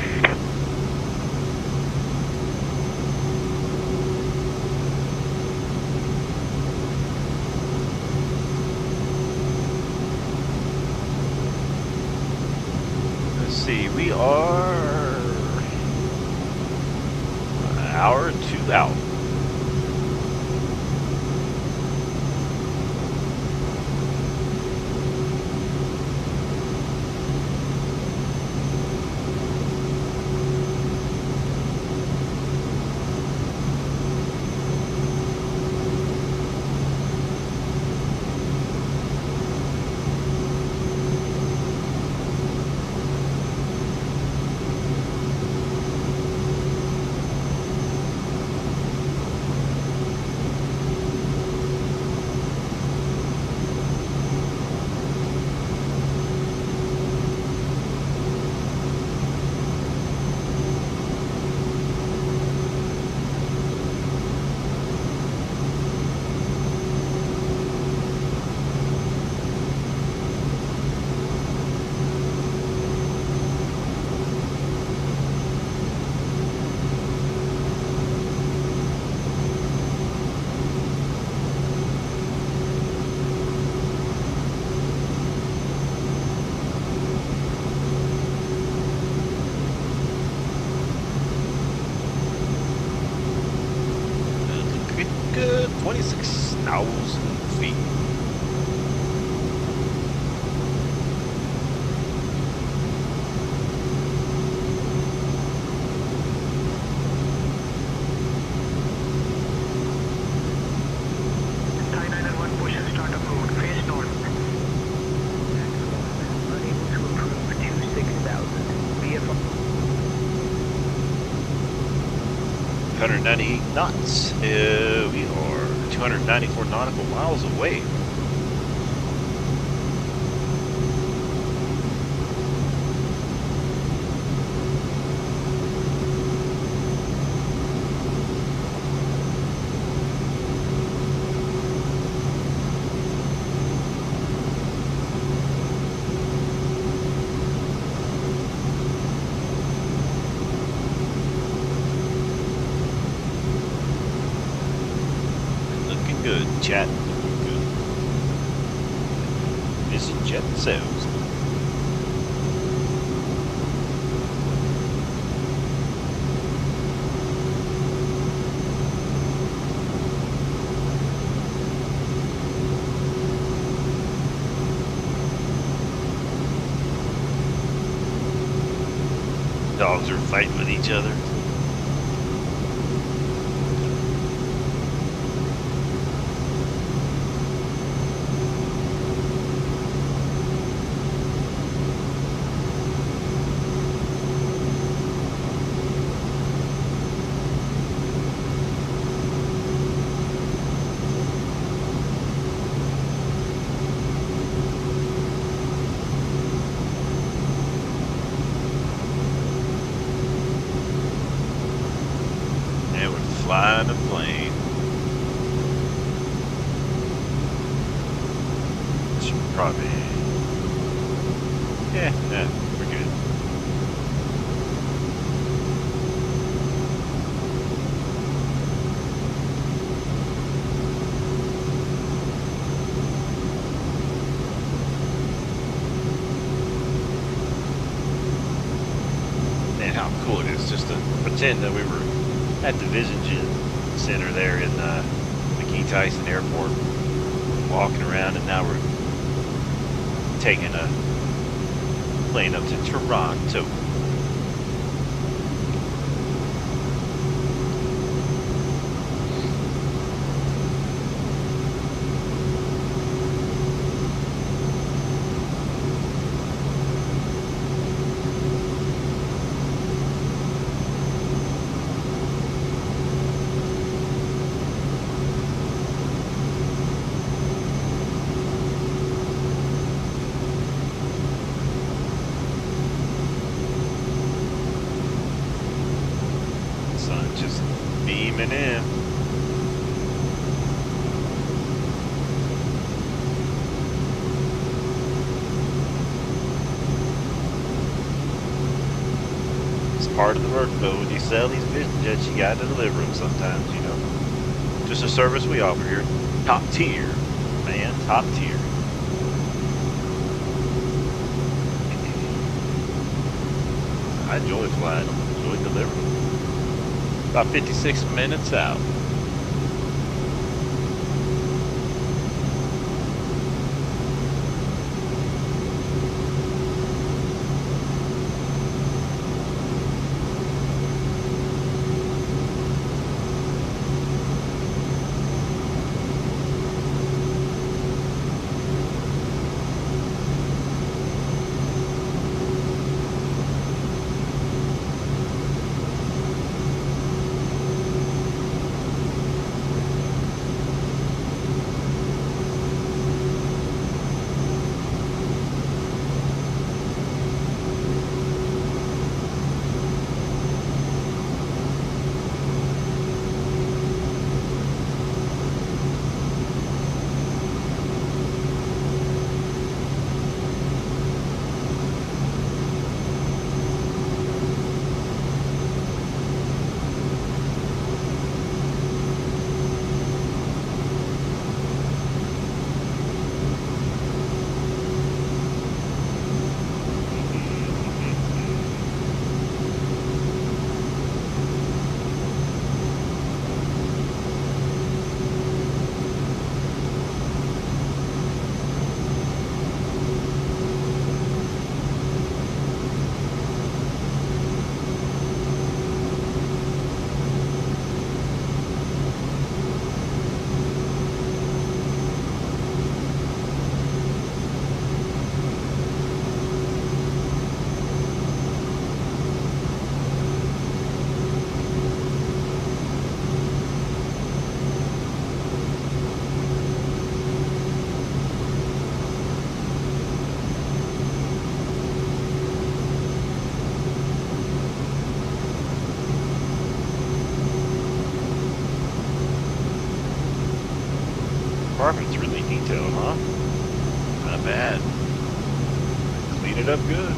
See, we are an hour or two out. 26,000 feet. Thai 901 push and start mode. Face north. Unable to approve 26,000. VFR. 198 knots. We are 294 nautical miles away. Looking good, chat. Looking good. Visit jet sales. Dogs are fighting with each other. And we're flying a plane. Should probably. Yeah, we're good. Man, how cool it is just to pretend that we were at the Vision Jet Center there in McKee Tyson Airport, walking around, and now we're taking a plane up to Toronto. Sun just beaming in. It's part of the work, though. When you sell these Vision Jets, you got to deliver them sometimes, you know. Just a service we offer here. Top tier, man, top tier. I enjoy flying them, enjoy delivering them. About 56 minutes out. bad. Clean it up good.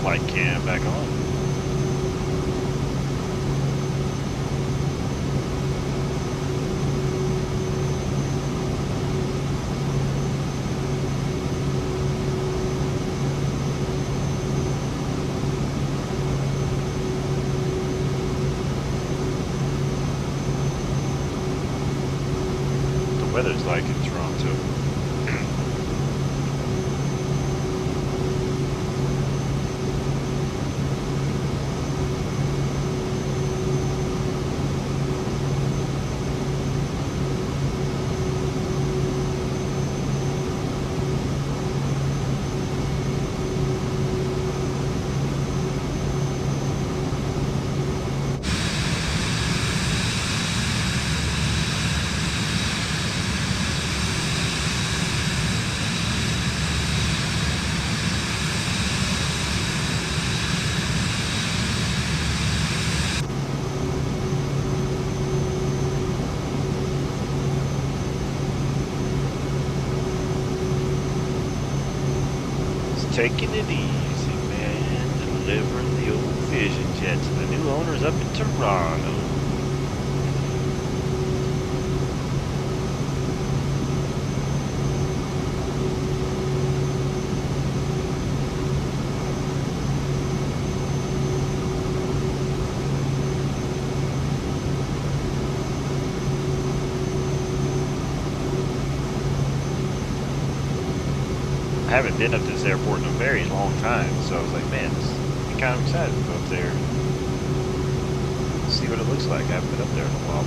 Flight cam back on. The weather's like in Toronto. Taking it easy, man. Delivering the old Vision Jet to the new owners up in Toronto. I haven't been up to this airport in a very long time, so I was like, man, I'm kind of excited to go up there. See what it looks like. I haven't been up there in a while.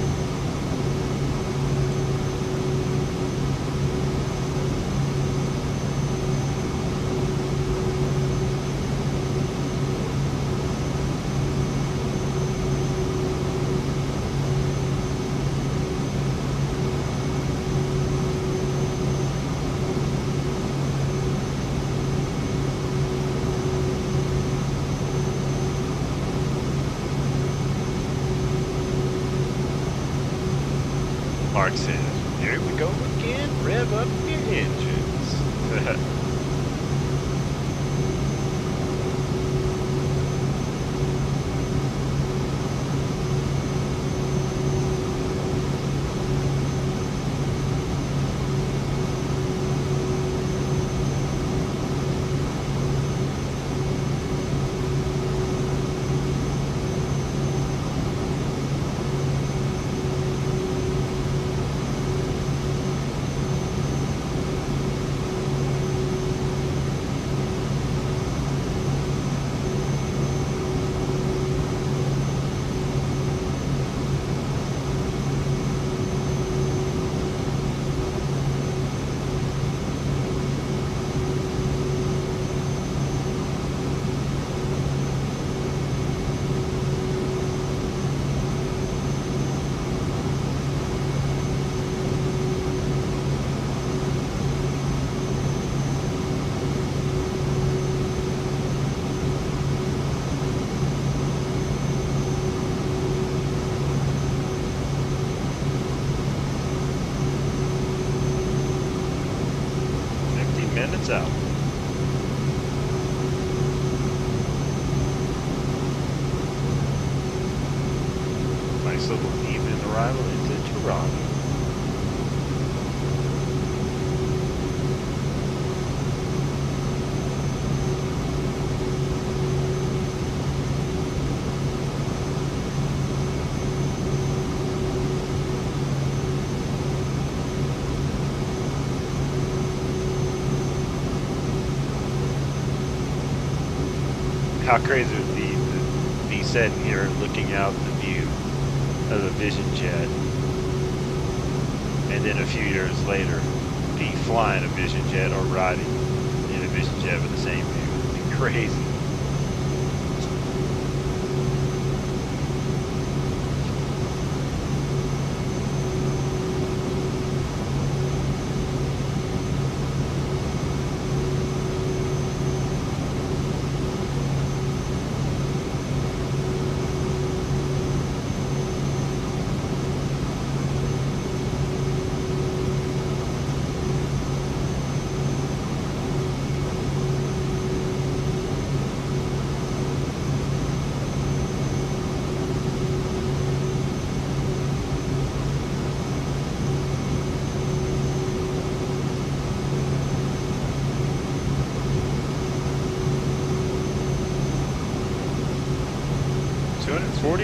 Mark says, here we go again, rev up your engines. Minutes out. Nice little evening arrival into Toronto. How crazy would it be to be sitting here looking out the view of the Vision Jet, and then a few years later be flying a Vision Jet or riding in a Vision Jet with the same view? It'd be crazy.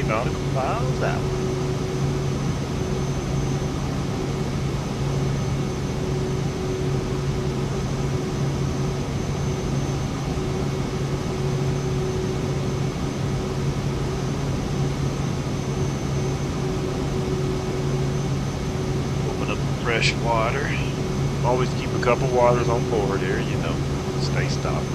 108 nautical miles an hour. Open up the fresh water. Always keep a couple waters on board here, you know. Stay stocked.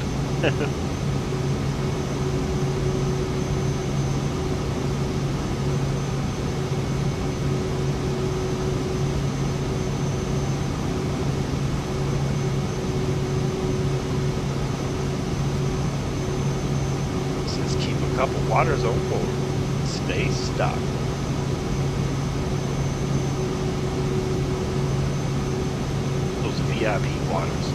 Says keep a couple waters on board. Stay stocked. Those VIP waters.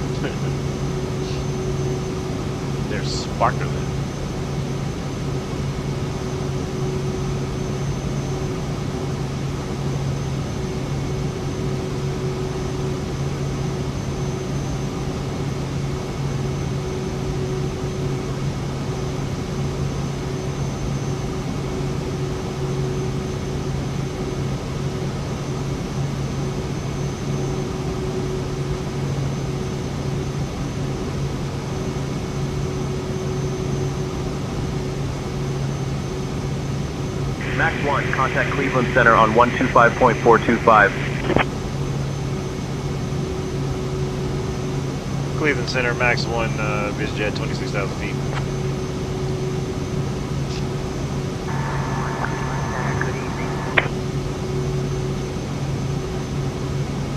They're sparkling. Max 1, contact Cleveland Center on 125.425. Cleveland Center, Max 1, VizJet, 26,000 feet.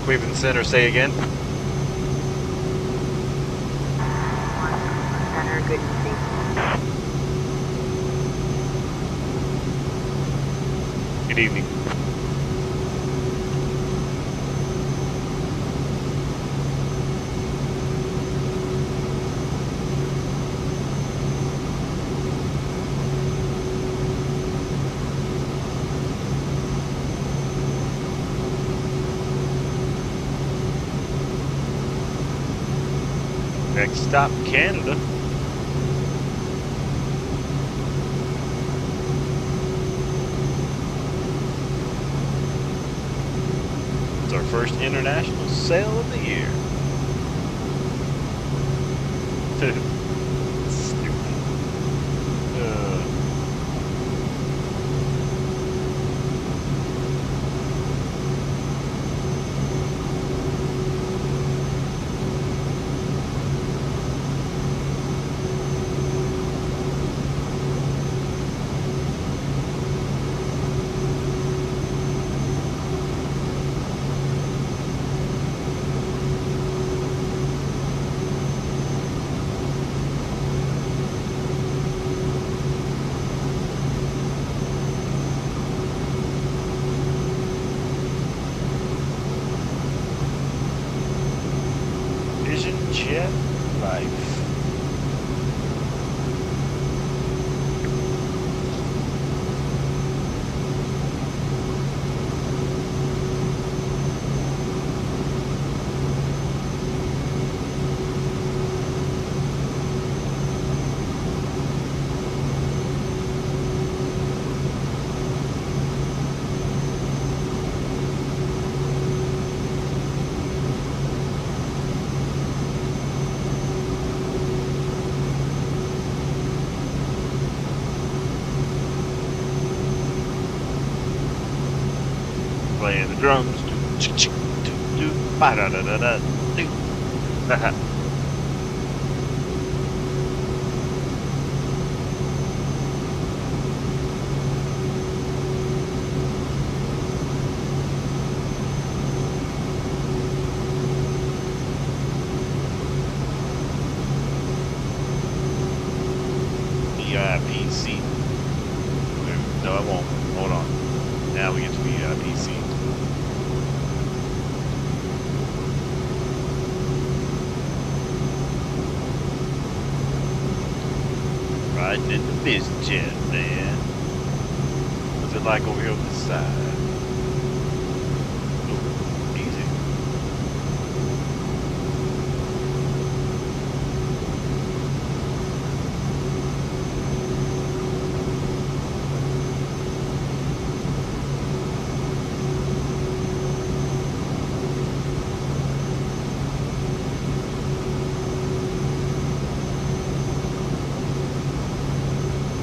Cleveland Center, say again. Center, good evening. Good evening. Next stop, Canada. It's our first international sail of the year. Stupid. Vision Jet Life. Playing the drums. VIP seat. No, I won't. Hold on. Now we get to VIP seat. Riding in the business jet, man. What's it like over here on this side? Oh, easy.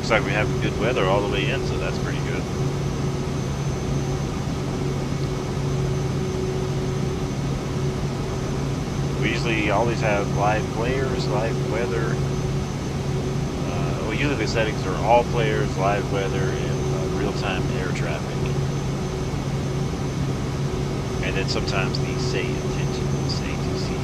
Looks like we have good weather all the way in, so that's pretty good. We usually always have live players, live weather. Well, usually the settings are all players, live weather, and real-time air traffic. And then sometimes the say attention, say to see.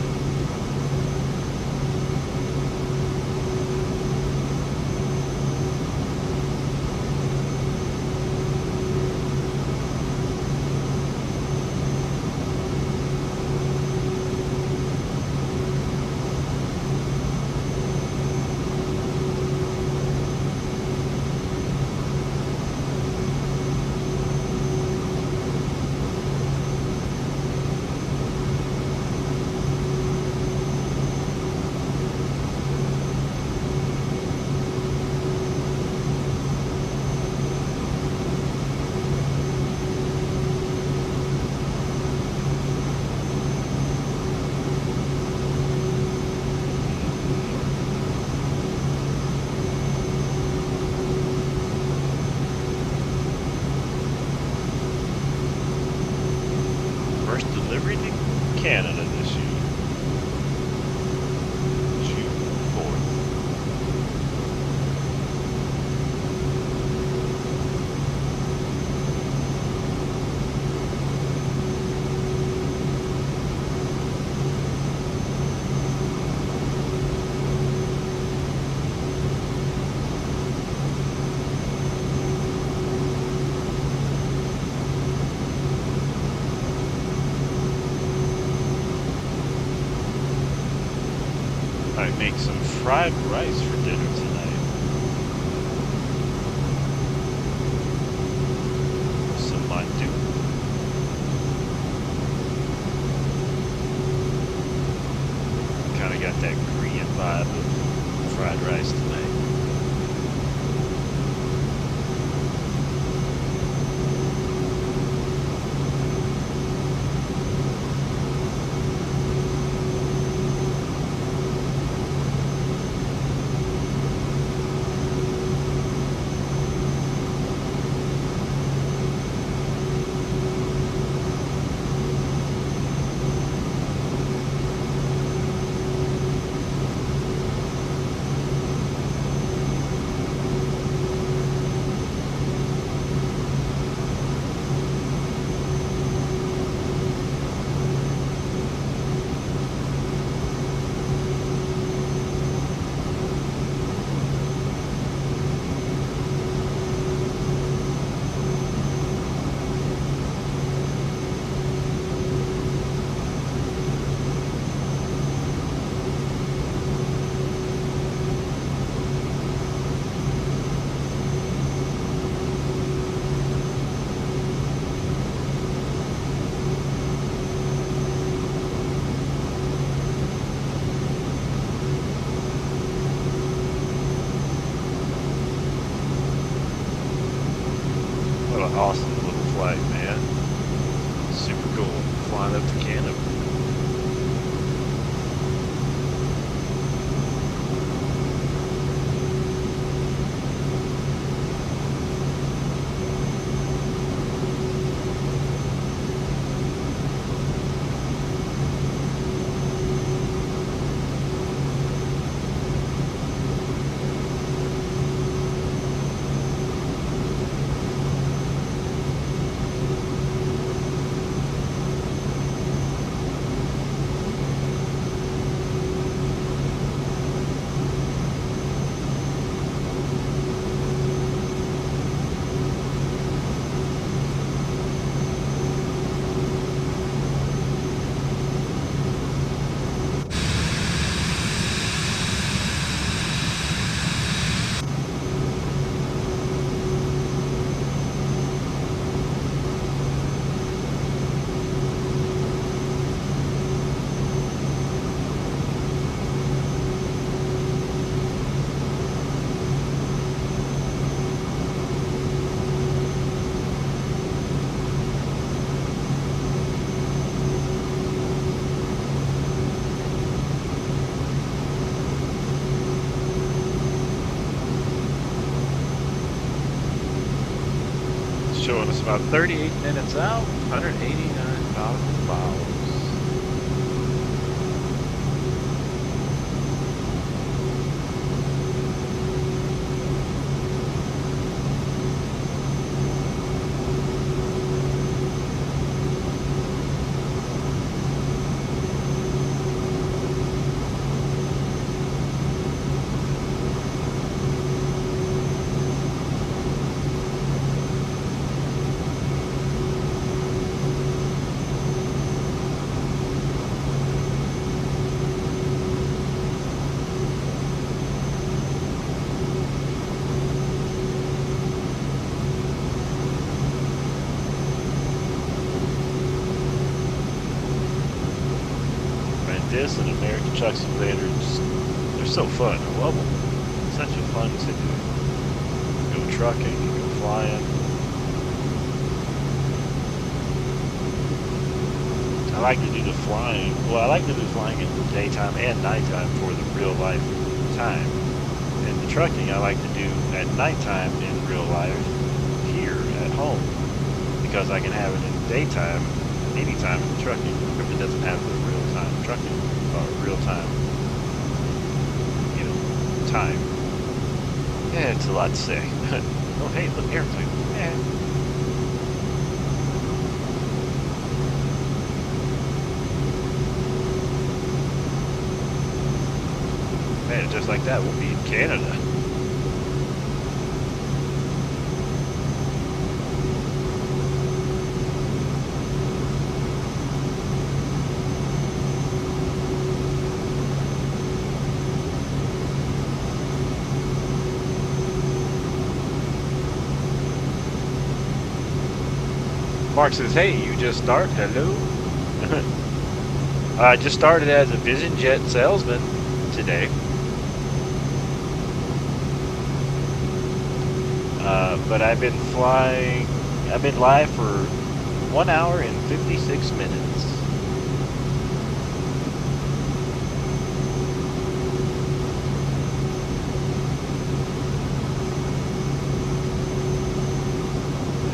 First delivery to Canada this year. June 4th. I make some fried rice for dinner tonight. Some mandu. Kind of got that Korean vibe of fried rice tonight. What an awesome little flight, man. Super cool. Flying up to Canada. showing us about 38 minutes out, 189 nautical miles. This and American Truck Simulator, they're so fun. I love them. Such a fun to do. Go trucking, go flying. I like to do the flying. Well, I like to do flying in the daytime and nighttime for the real life time. And the trucking I like to do at nighttime in real life here at home, because I can have it in the daytime anytime in the trucking if it doesn't have the real time trucking or real time, time. Yeah, it's a lot to say. Oh, hey, look, airplane. Yeah. Man, just like that, we'll be in Canada. Mark says, hey, you just started. Hello. I just started as a Vision Jet salesman today. But I've been live for 1 hour and 56 minutes.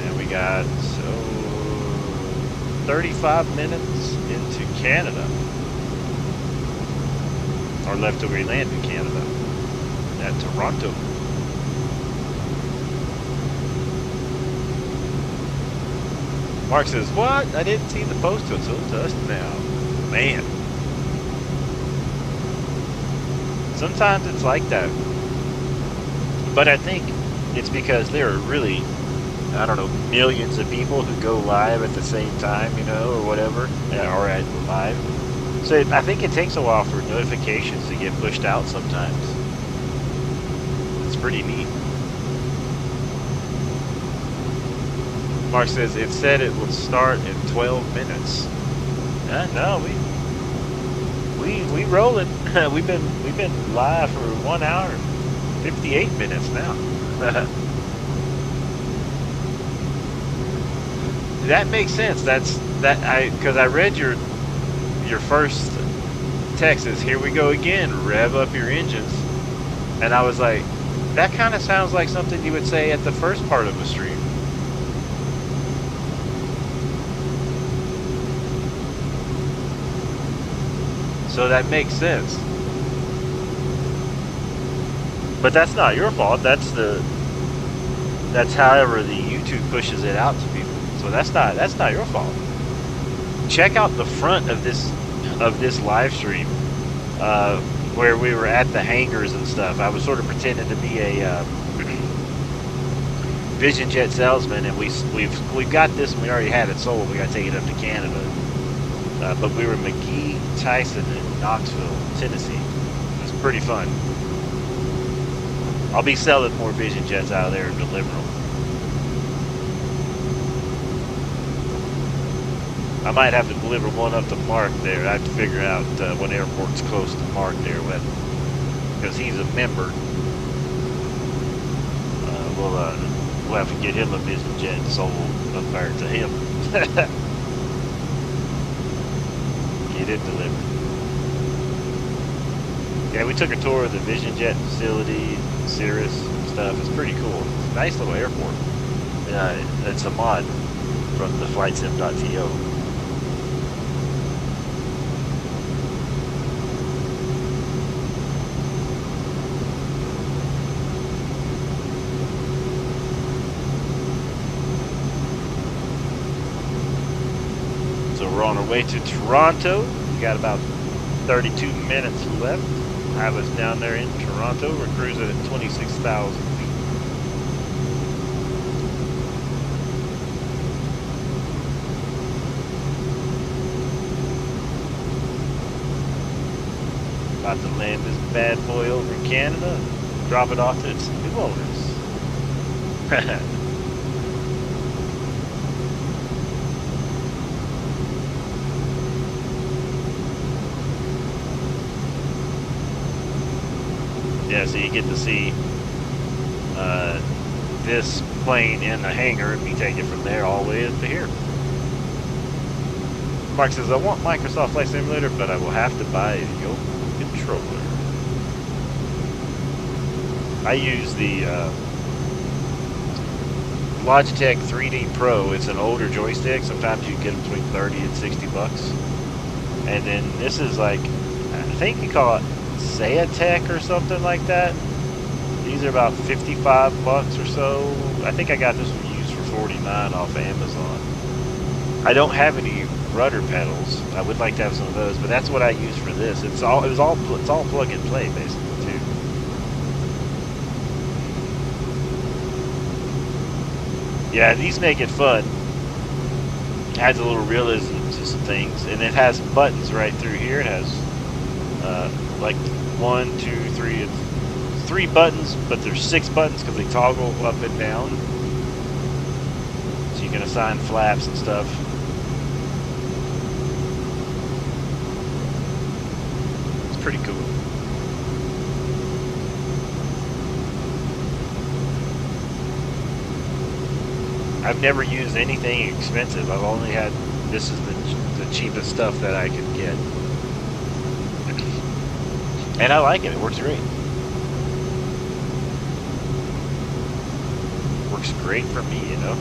And we got 35 minutes into Canada. Or left till we land in Canada. At Toronto. Mark says, what? I didn't see the post until just now. Man. Sometimes it's like that. But I think it's because there are really, I don't know, millions of people who go live at the same time, or whatever, or at live. So I think it takes a while for notifications to get pushed out sometimes. It's pretty neat. Mark says it said it would start in 12 minutes. No, we rolling. we've been live for 1 hour and 58 minutes now. That makes sense. Because I read your first text is, here we go again, rev up your engines. And I was like, that kind of sounds like something you would say at the first part of the stream. So that makes sense. But that's not your fault. That's however the YouTube pushes it out to people. So that's not your fault. Check out the front of this live stream, where we were at the hangars and stuff. I was sort of pretending to be a Vision Jet salesman, and we've got this, and we already had it sold. We got to take it up to Canada. But we were in McGee, Tyson, and Knoxville, Tennessee. It was pretty fun. I'll be selling more Vision Jets out of there and delivering them. I might have to deliver one up to Mark there. I have to figure out what airport's close to Mark there with, because he's a member. We'll have to get him a Vision Jet sold up there to him. Get it delivered. Yeah, we took a tour of the Vision Jet facility, Cirrus and stuff. It's pretty cool. It's a nice little airport. It's a mod from the flightsim.to. So we're on our way to Toronto. We got about 32 minutes left. I was down there in Toronto. We're cruising at 26,000 feet. About to land this bad boy over in Canada. Drop it off to its new owners. Yeah, so you get to see this plane in the hangar and we take it from there all the way up to here. Mark says, I want Microsoft Flight Simulator, but I will have to buy a yoke controller. I use the Logitech 3D Pro. It's an older joystick. Sometimes you can get them between 30 and 60 bucks. And then this is like, I think you call it Sayatech or something like that. These are about 55 bucks or so. I think I got this one used for 49 off of Amazon. I don't have any rudder pedals. I would like to have some of those, but that's what I use for this. It's all plug and play basically too. Yeah, these make it fun. Adds a little realism to some things, and it has buttons right through here. It has like 1, 2, 3. It's 3 buttons, but there's 6 buttons because they toggle up and down. So you can assign flaps and stuff. It's pretty cool. I've never used anything expensive. I've only had, this is the cheapest stuff that I could get. And I like it. It works great. Works great for me, you know.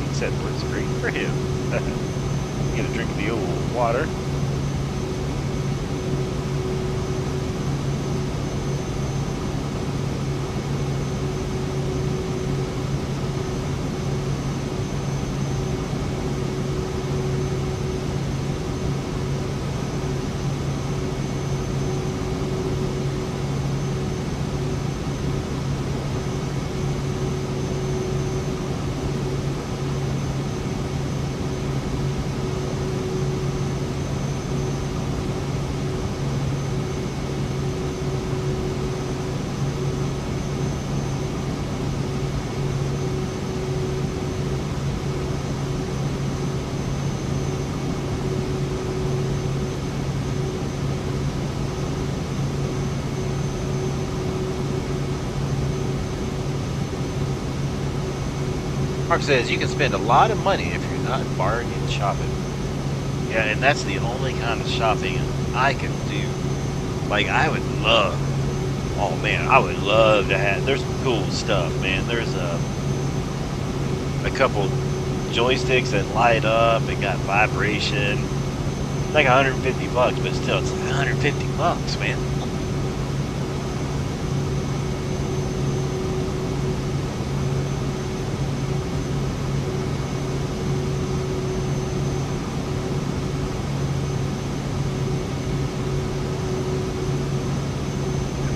He said it works great for him. Get a drink of the old water. Mark says you can spend a lot of money if you're not bargain shopping. Yeah, and that's the only kind of shopping I can do. Like, I would love, oh man, I would love to have, there's some cool stuff, man. There's a couple joysticks that light up and got vibration. Like 150 bucks, but still, it's 150 bucks, man.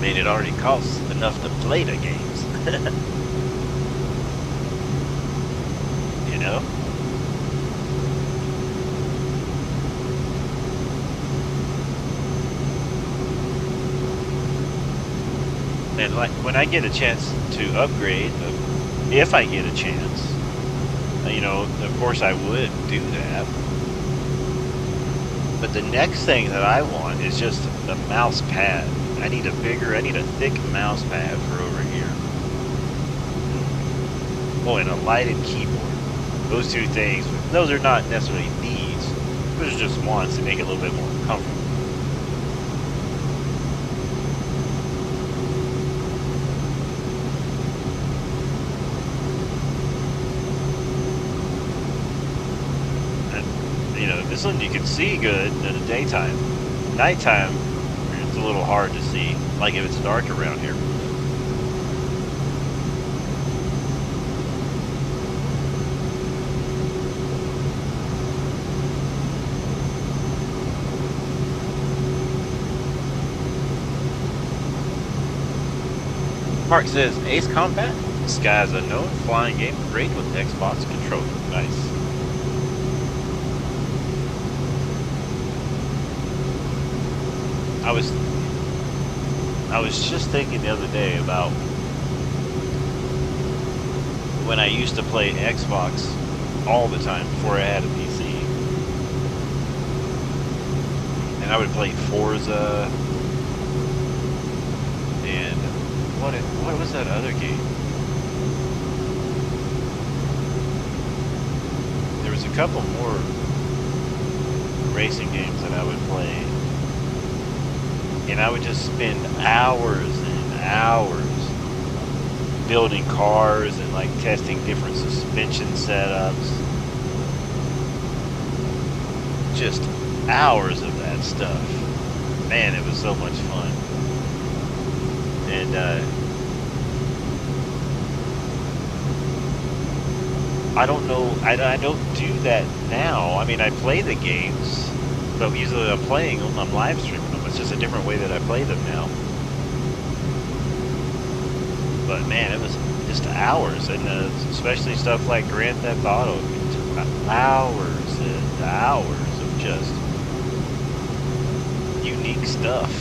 It already costs enough to play the games. You know? And like when I get a chance to upgrade, if I get a chance, you know, of course I would do that. But the next thing that I want is just a mouse pad. I need a thick mouse pad for over here. Oh, and a lighted keyboard. Those two things, those are not necessarily needs, There's just once to make it a little bit more comfortable. And, you know, this one you can see good in the daytime. Nighttime, it's a little hard to see, like if it's dark around here. Mark says, Ace Combat? Sky's Unknown, flying game, great with Xbox controller. Nice. I was just thinking the other day about when I used to play Xbox all the time before I had a PC. And I would play Forza and what was that other game? There was a couple more racing games that I would play. And I would just spend hours and hours building cars and like testing different suspension setups. Just hours of that stuff. Man, it was so much fun. And I don't know, I don't do that now. I mean, I play the games, but usually I'm playing them, I'm live streaming them. It's just a different way that I play them now. But man, it was just hours, and especially stuff like Grand Theft Auto, hours and hours of just unique stuff.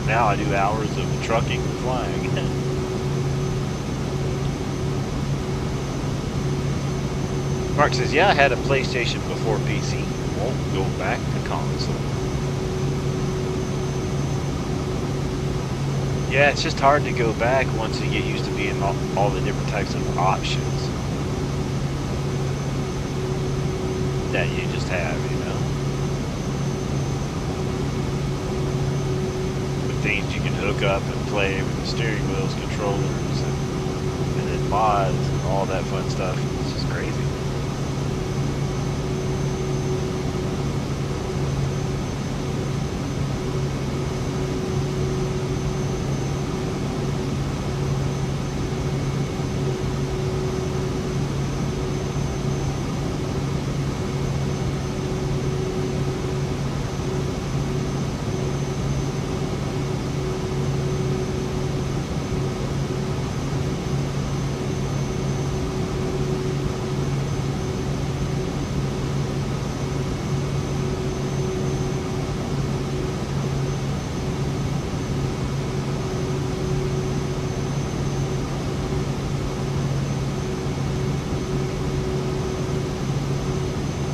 Now I do hours of trucking and flying. Mark says, yeah, I had a PlayStation before PC. Won't go back to console. Yeah, it's just hard to go back once you get used to being all the different types of options that you just have, you know? The things you can hook up and play with the steering wheels, controllers, and then mods and all that fun stuff. It's just crazy.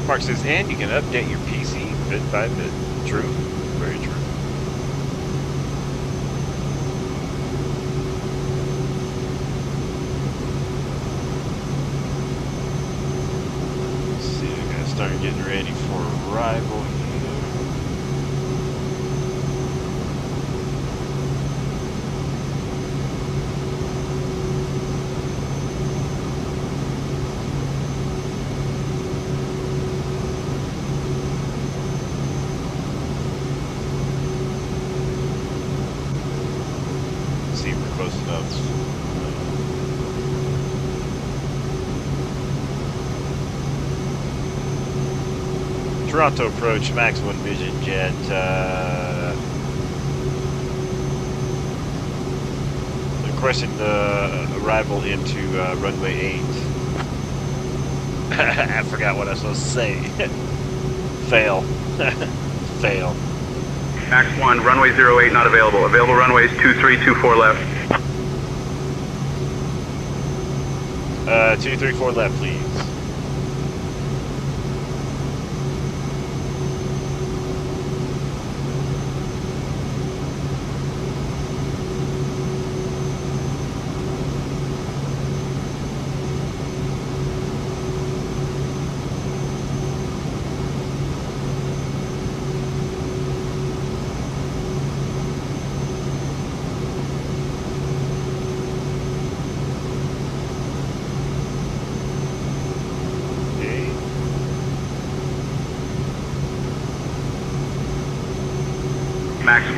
Mark says, and you can update your PC bit by bit. True. Very true. Let's see, I gotta start getting ready for arrival here. Toronto approach, Max 1 Vision Jet, requesting the arrival into runway 8. I forgot what I was supposed to say. Fail. Fail. Max 1, runway 08 not available. Available runways 23, 24 left. 234 left, please.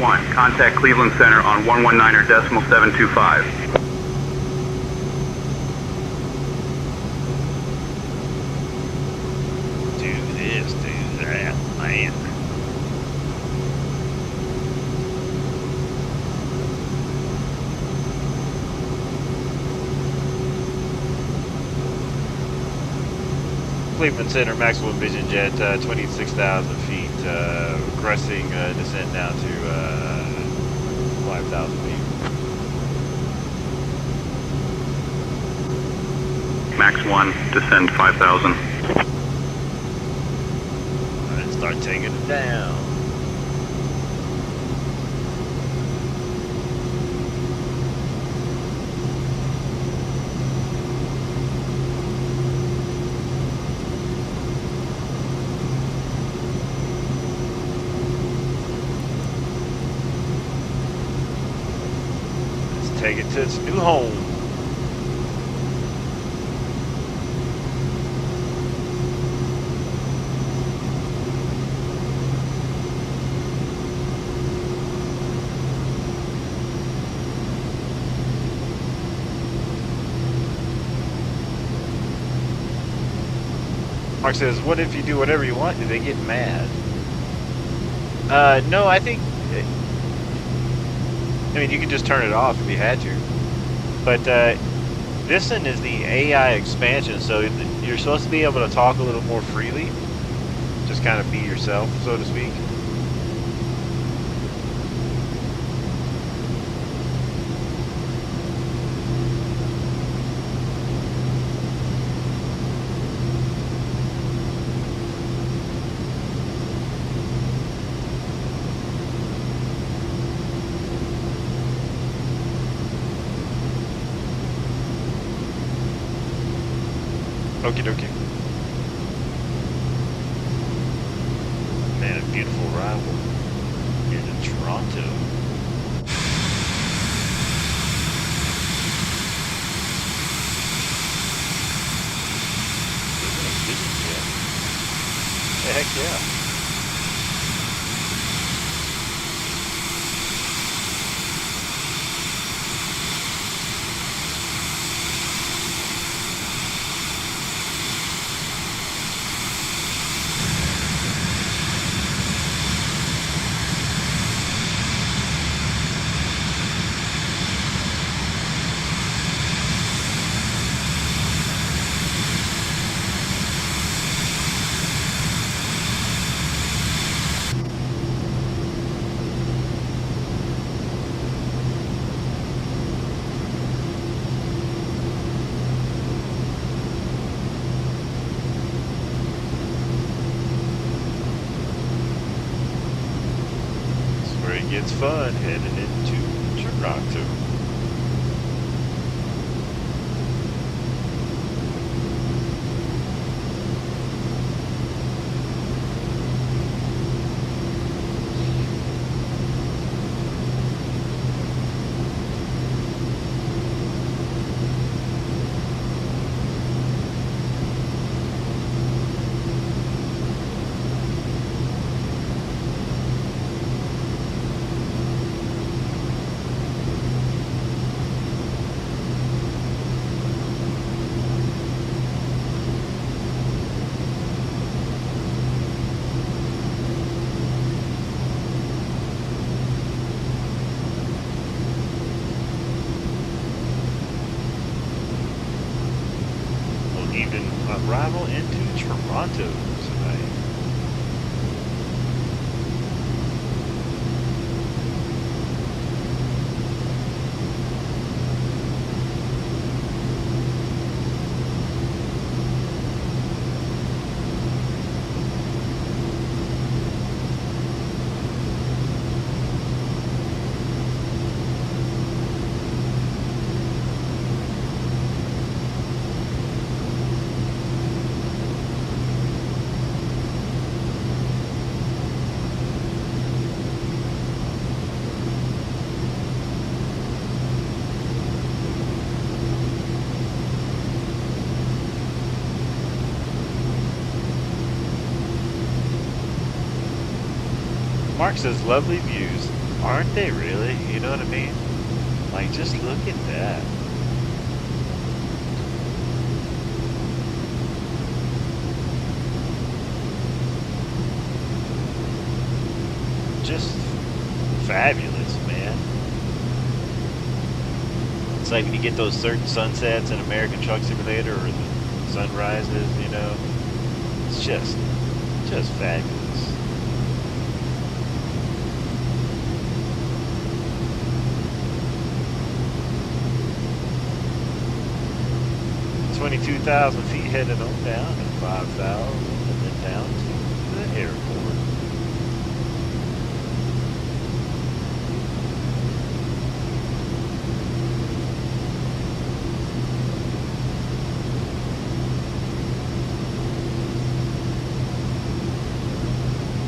1, contact Cleveland Center on 119.725. Do this, do that, man. Cleveland Center, maximum vision jet, 26,000 feet, requesting descent down to 5,000 feet. Max 1, descend 5,000. And start taking it down. Take it to its new home. Mark says, what if you do whatever you want? Do they get mad? No, I think... I mean, you could just turn it off if you had to. But this one is the AI expansion, so you're supposed to be able to talk a little more freely. Just kind of be yourself, so to speak. Okie dokie. Man, a beautiful rival here in Toronto. Heck yeah. It's fun heading into Toronto. Even arrival into Toronto tonight. Mark says, lovely views. Aren't they really? You know what I mean? Like, just look at that. Just fabulous, man. It's like when you get those certain sunsets in American Truck Simulator or the sunrises, you know. It's just fabulous. $22,000 feet headed on down and 5,000 and then down to the airport.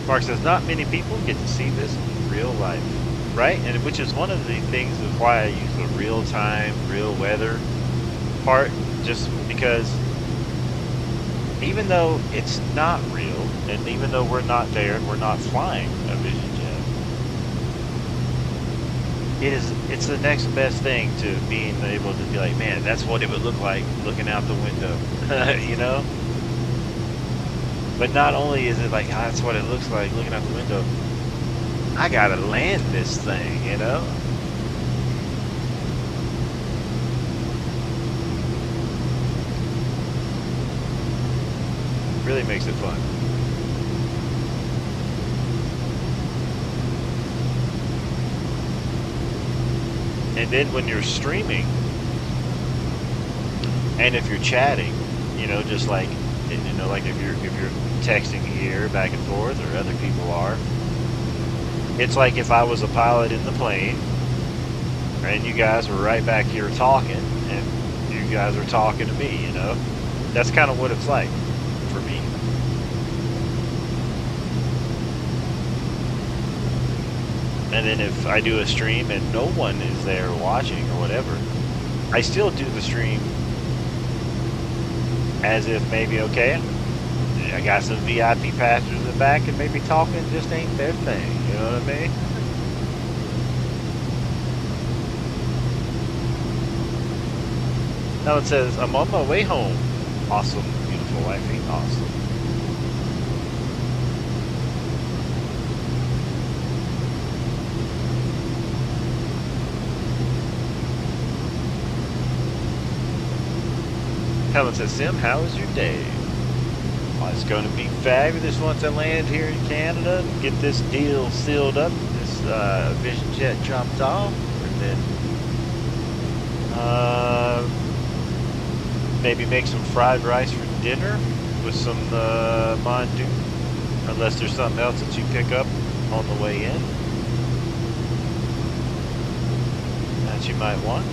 Mark says, not many people get to see this in real life, right? And which is one of the things of why I use the real time, real weather part, just because even though it's not real, and even though we're not there and we're not flying a Vision Jet, it's the next best thing to being able to be like, man, that's what it would look like looking out the window, you know? But not only is it like, oh, that's what it looks like looking out the window, I gotta land this thing, you know? Really makes it fun. And then when you're streaming, and if you're chatting, you know, just like, you know, like if you're texting here back and forth, or other people are, it's like if I was a pilot in the plane, and you guys were right back here talking, and you guys are talking to me, you know? That's kind of what it's like for me. And then if I do a stream and no one is there watching or whatever, I still do the stream as if maybe, okay, I got some VIP passengers in the back and maybe talking just ain't their thing, you know what I mean? Now it says, I'm on my way home. Awesome, beautiful wifey, awesome. Helen says, Sim, how was your day? Well, it's going to be fabulous once I land here in Canada and get this deal sealed up, this Vision Jet dropped off, and then maybe make some fried rice for dinner with some Mondu, unless there's something else that you pick up on the way in that you might want.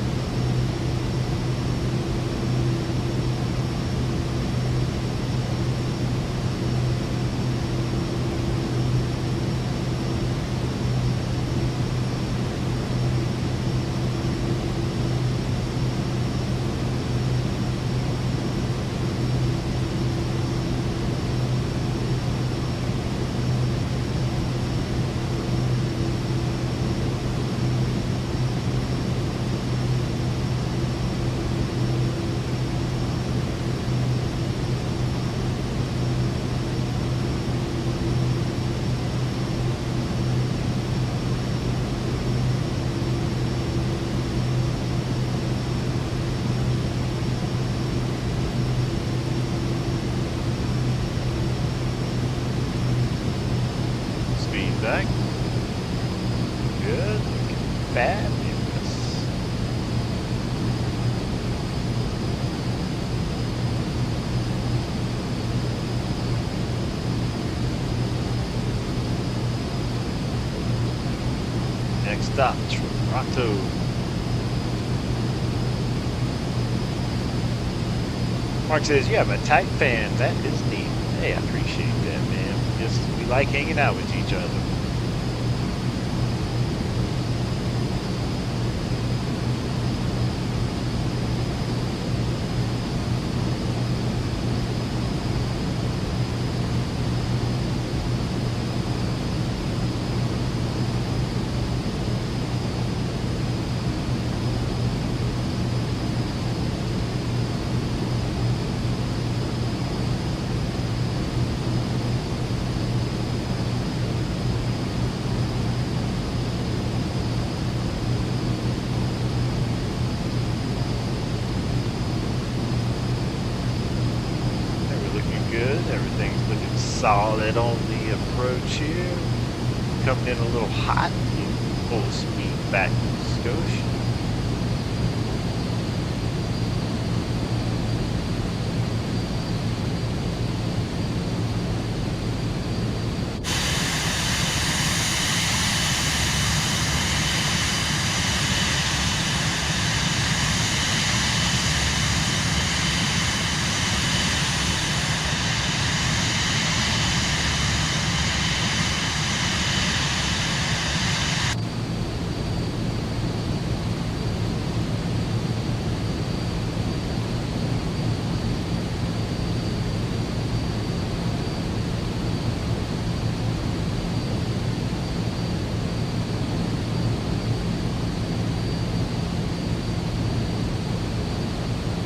Back. Good. Fabulous. Next stop, Toronto. Mark says, you have a tight fan. That is neat. Hey, I appreciate that, man. We like hanging out with each other. solid on the approach here. Coming in a little hot. Full speed back to Scotia.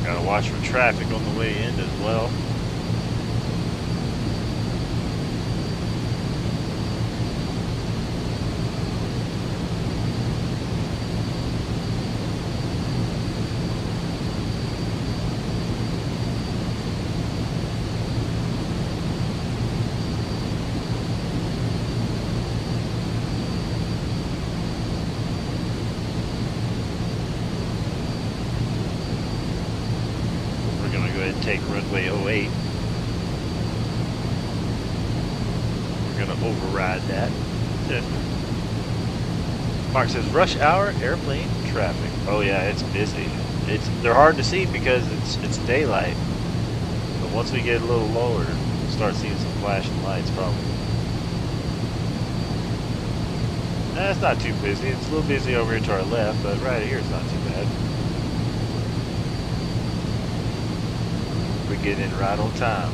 Gotta watch for traffic on the way in as well. Take runway 08. We're gonna override that. Mark says rush hour airplane traffic. Oh yeah, it's busy. They're hard to see because it's daylight. But once we get a little lower, we'll start seeing some flashing lights probably. It's not too busy. It's a little busy over here to our left, but right here it's not too bad. We get in right on time.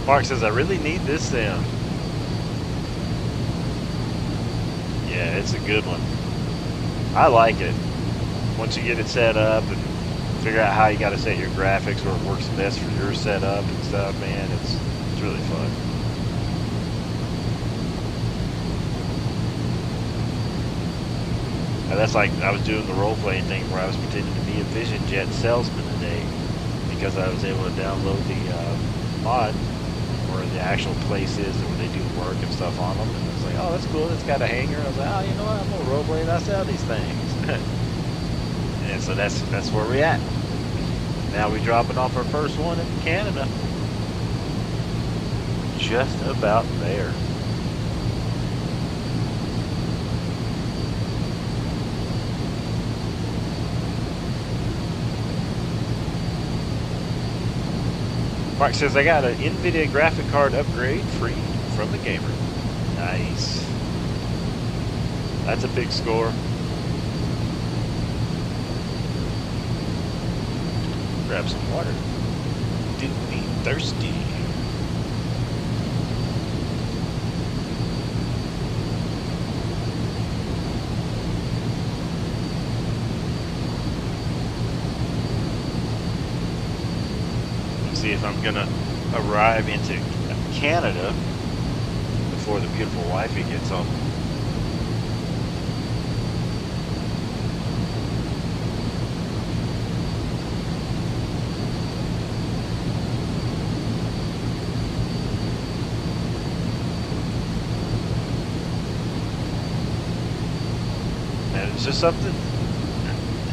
Mark says, I really need this sim. Yeah, it's a good one. I like it. Once you get it set up and figure out how you got to set your graphics where it works best for your setup and stuff, man, it's really fun. Now that's like I was doing the role-playing thing where I was pretending to be a Vision Jet salesman today because I was able to download the mod where the actual place is and where they do work and stuff on them. And I was like, oh, that's cool. It's got a hangar. I was like, oh, you know what? I'm going to role-play and I sell these things. And so that's where we're at. Now we're dropping off our first one in Canada. Just about there. Mark says, I got an NVIDIA graphic card upgrade free from the gamer. Nice. That's a big score. Grab some water. Didn't be thirsty. See if I'm gonna arrive into Canada before the beautiful wifey gets home. And it's just something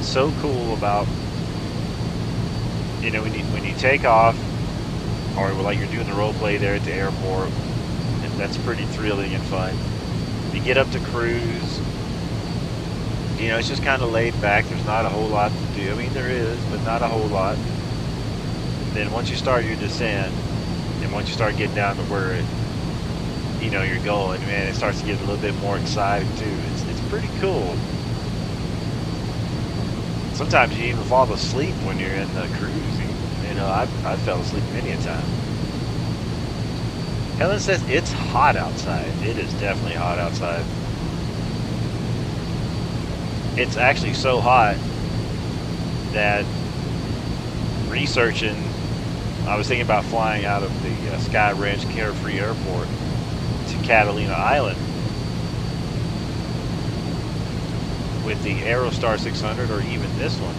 so cool about, you know, when you take off, or like you're doing the role play there at the airport, and that's pretty thrilling and fun. You get up to cruise, you know, it's just kind of laid back. There's not a whole lot to do. I mean, there is, but not a whole lot. Then once you start your descent, and once you start getting down to where it, you know, you're going, man, it starts to get a little bit more exciting too. It's pretty cool. Sometimes you even fall asleep when you're in the cruising. You know, I fell asleep many a time. Helen says it's hot outside. It is definitely hot outside. it's actually so hot that researching, I was thinking about flying out of the Sky Ranch Carefree Airport to Catalina Island with the Aerostar 600 or even this one.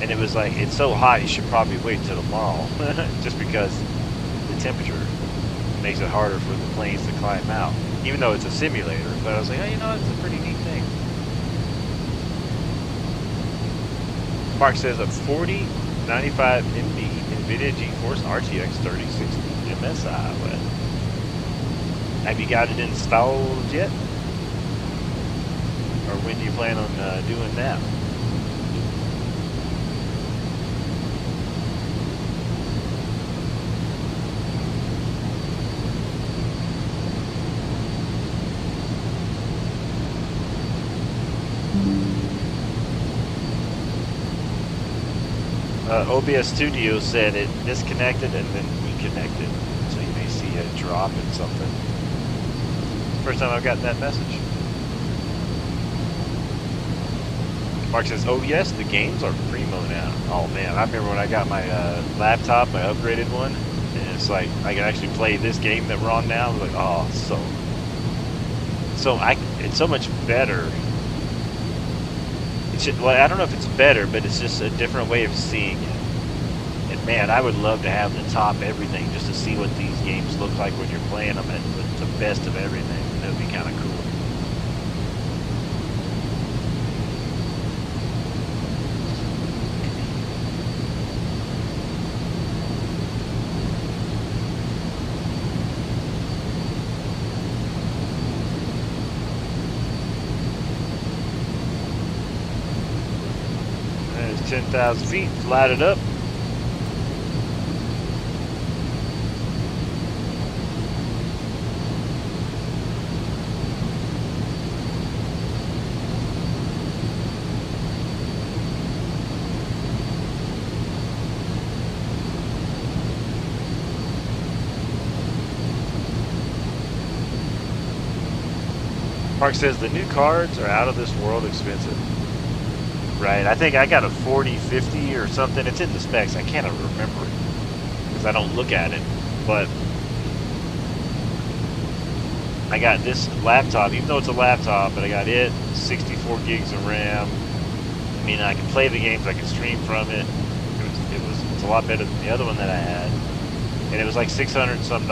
And it was like, it's so hot you should probably wait till tomorrow just because the temperature makes it harder for the planes to climb out, even though it's a simulator. But I was like, oh, you know, it's a pretty neat thing. Mark says a 4095 MB NVIDIA GeForce RTX 3060 MSI. Well, have you got it installed yet? Or when do you plan on doing that? OBS Studio said it disconnected and then reconnected, so you may see a drop in something. First time I've gotten that message. Mark says, oh yes, the games are primo now. Oh man, I remember when I got my laptop, my upgraded one, and it's like, I can actually play this game that we're on now. I was like, oh, it's so much better. Well, I don't know if it's better, but it's just a different way of seeing it. And man, I would love to have the top everything just to see what these games look like when you're playing them at the best of everything. That would be kind of cool. There's 10,000 feet, light it up. Mark says the new cards are out of this world expensive. Right, I think I got a 4050 or something. It's in the specs. I can't remember it because I don't look at it. But I got this laptop, even though it's a laptop, but I got 64 gigs of RAM. I mean, I can play the games, I can stream from it. It's a lot better than the other one that I had, and it was like $600 and some.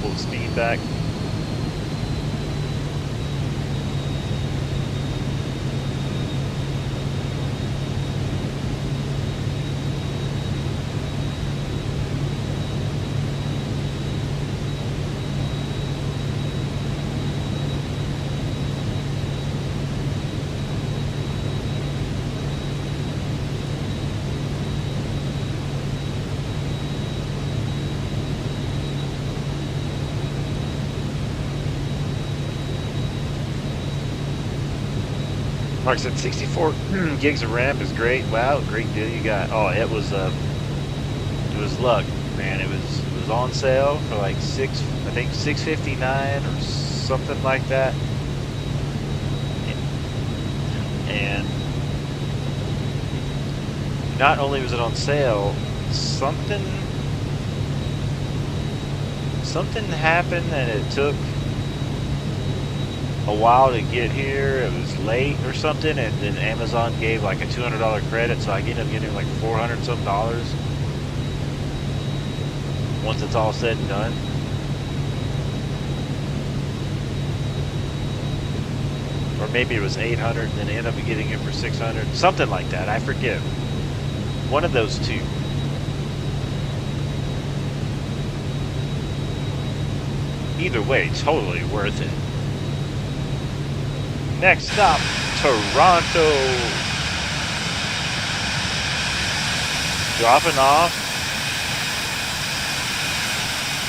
Pull the speed back. Mark said 64 gigs of RAM is great. Wow, great deal you got. Oh, it was luck, man. It was on sale for like $659 or something like that. And not only was it on sale, something happened and it took a while to get here. It was late or something, and then Amazon gave like a $200 credit, so I ended up getting like $400 some once it's all said and done. Or maybe it was $800 and then I ended up getting it for $600, something like that. I forget. One of those two. Either way, totally worth it. Next stop, Toronto. Dropping off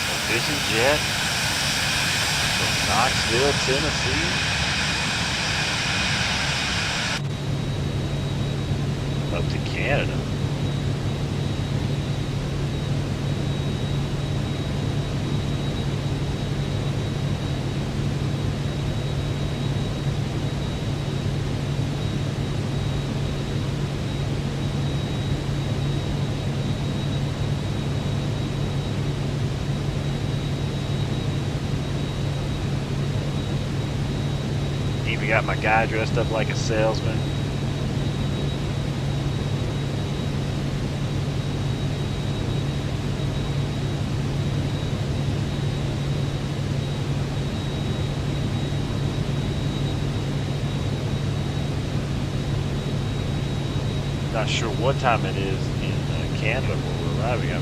a VisionJet from Knoxville, Tennessee. Up to Canada. got my guy dressed up like a salesman. Not sure what time it is in Canada where we're arriving at. I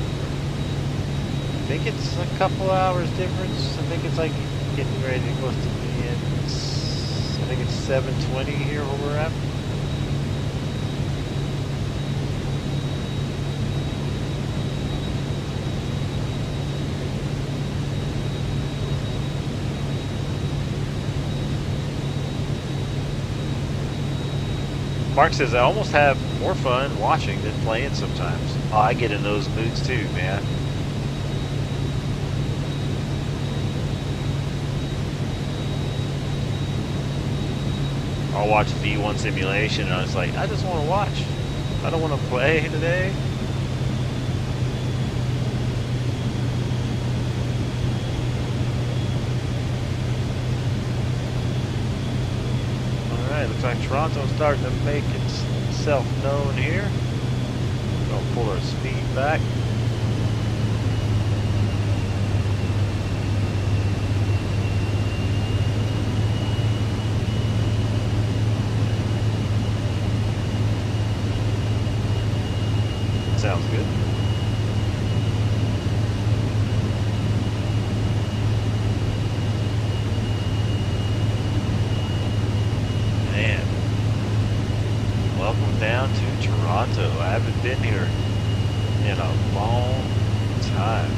think it's a couple hours difference. I think it's like getting ready to close to the end. I think it's 7:20 here where we're at. Mark says, I almost have more fun watching than playing sometimes. Oh, I get in those moods too, man. I'll watch V1 simulation and I was like, I just want to watch. I don't want to play today. Looks like Toronto's starting to make itself known here. Gonna pull our speed back. Sounds good. Welcome down to Toronto. I haven't been here in a long time.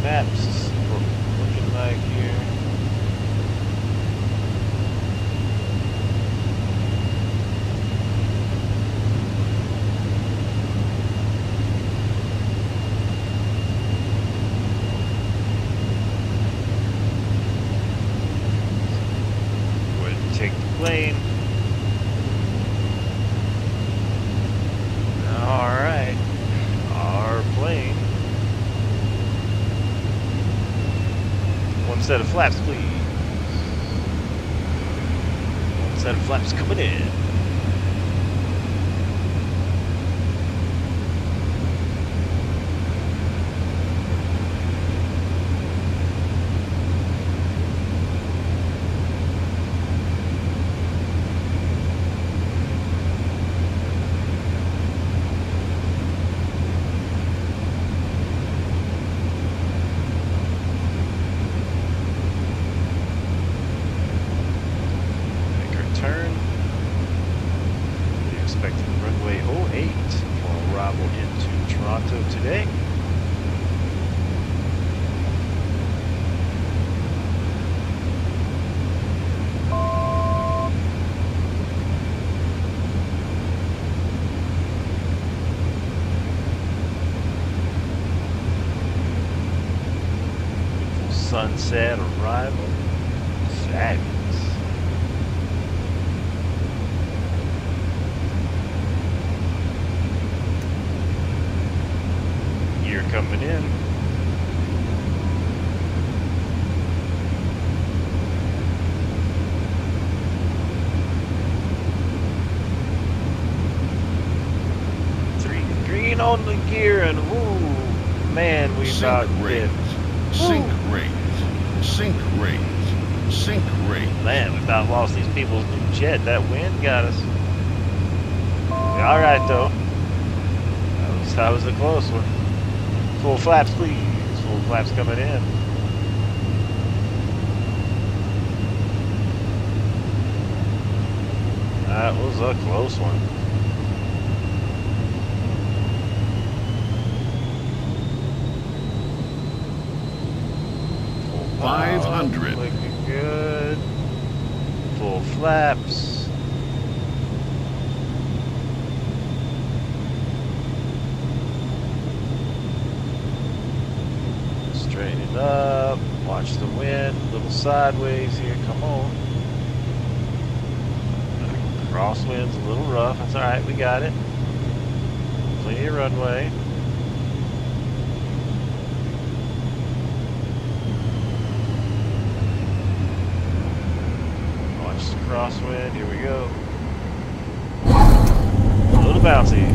Maps looking like here. Go ahead and take the plane. All right, our plane. One set of flaps, please. One set of flaps coming in. Turn. We expect runway 08 for arrival into Toronto today. Beautiful sunset arrival. Fabulous. Coming in. Green on the gear and woo, man, we about did. Sink rate. Sink rate. Sink rate. Man, we about lost these people's new jet. That wind got us. All right though. That was a close one. Full flaps, please. Full flaps coming in. That was a close one. 500. Looking good. Full flaps. Straighten it up. Watch the wind. A little sideways here. Come on. Crosswind's a little rough. That's alright. We got it. Plenty of runway. Watch the crosswind. Here we go. A little bouncy.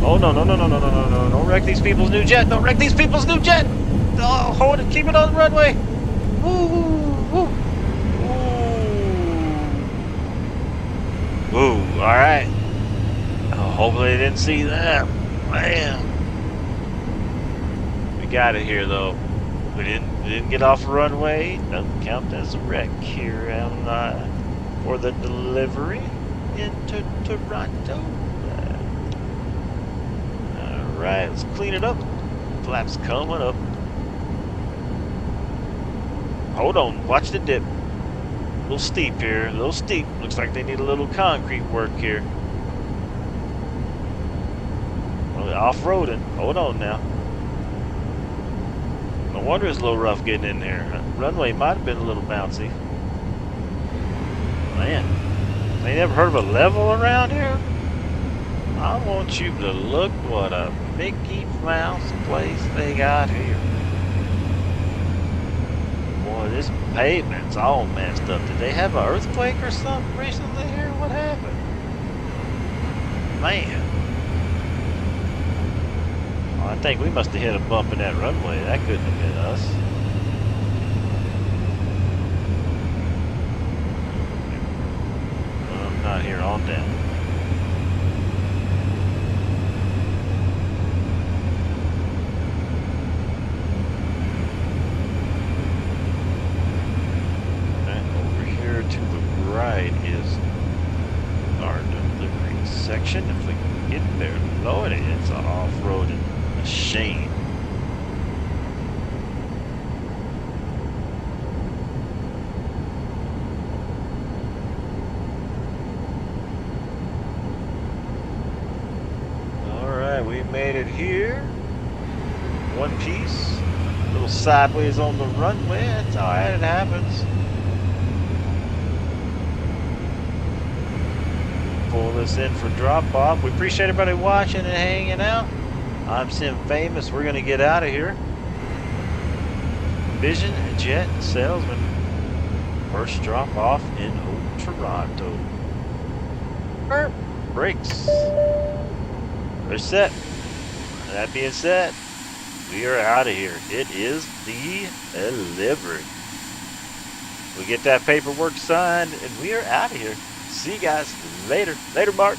Oh no, no, no, no, no, no, no, no. Don't wreck these people's new jet. Don't wreck these people's new jet. Oh, hold it. Keep it on the runway. Woo, woo, woo. Woo, alright. Oh, hopefully they didn't see that. Man. We got it here though. We didn't get off the runway. Doesn't count as a wreck here for the delivery into Toronto. Alright, let's clean it up. Flaps coming up. Hold on, watch the dip. A little steep here, a little steep. Looks like they need a little concrete work here. Well, off-roading. Hold on now. No wonder it's a little rough getting in there. Runway might have been a little bouncy. Man, they never heard of a level around here? I want you to look what a Mickey Mouse place they got here. Boy, this pavement's all messed up. Did they have an earthquake or something recently here? What happened? Man. Oh, I think we must have hit a bump in that runway. That couldn't have been us. Well, I'm not here on down. Right is our delivery section. If we can get there, Lord, it's an off-roading machine. All right, we made it here. One piece, a little sideways on the runway. That's all right. It happens. Pull this in for drop off. We appreciate everybody watching and hanging out. I'm Sim Famous. We're going to get out of here. Vision Jet Salesman. First drop off in Toronto. Brakes. They're set. That being said, we are out of here. It is the delivery. We get that paperwork signed and we are out of here. See you guys later. Later, Mark.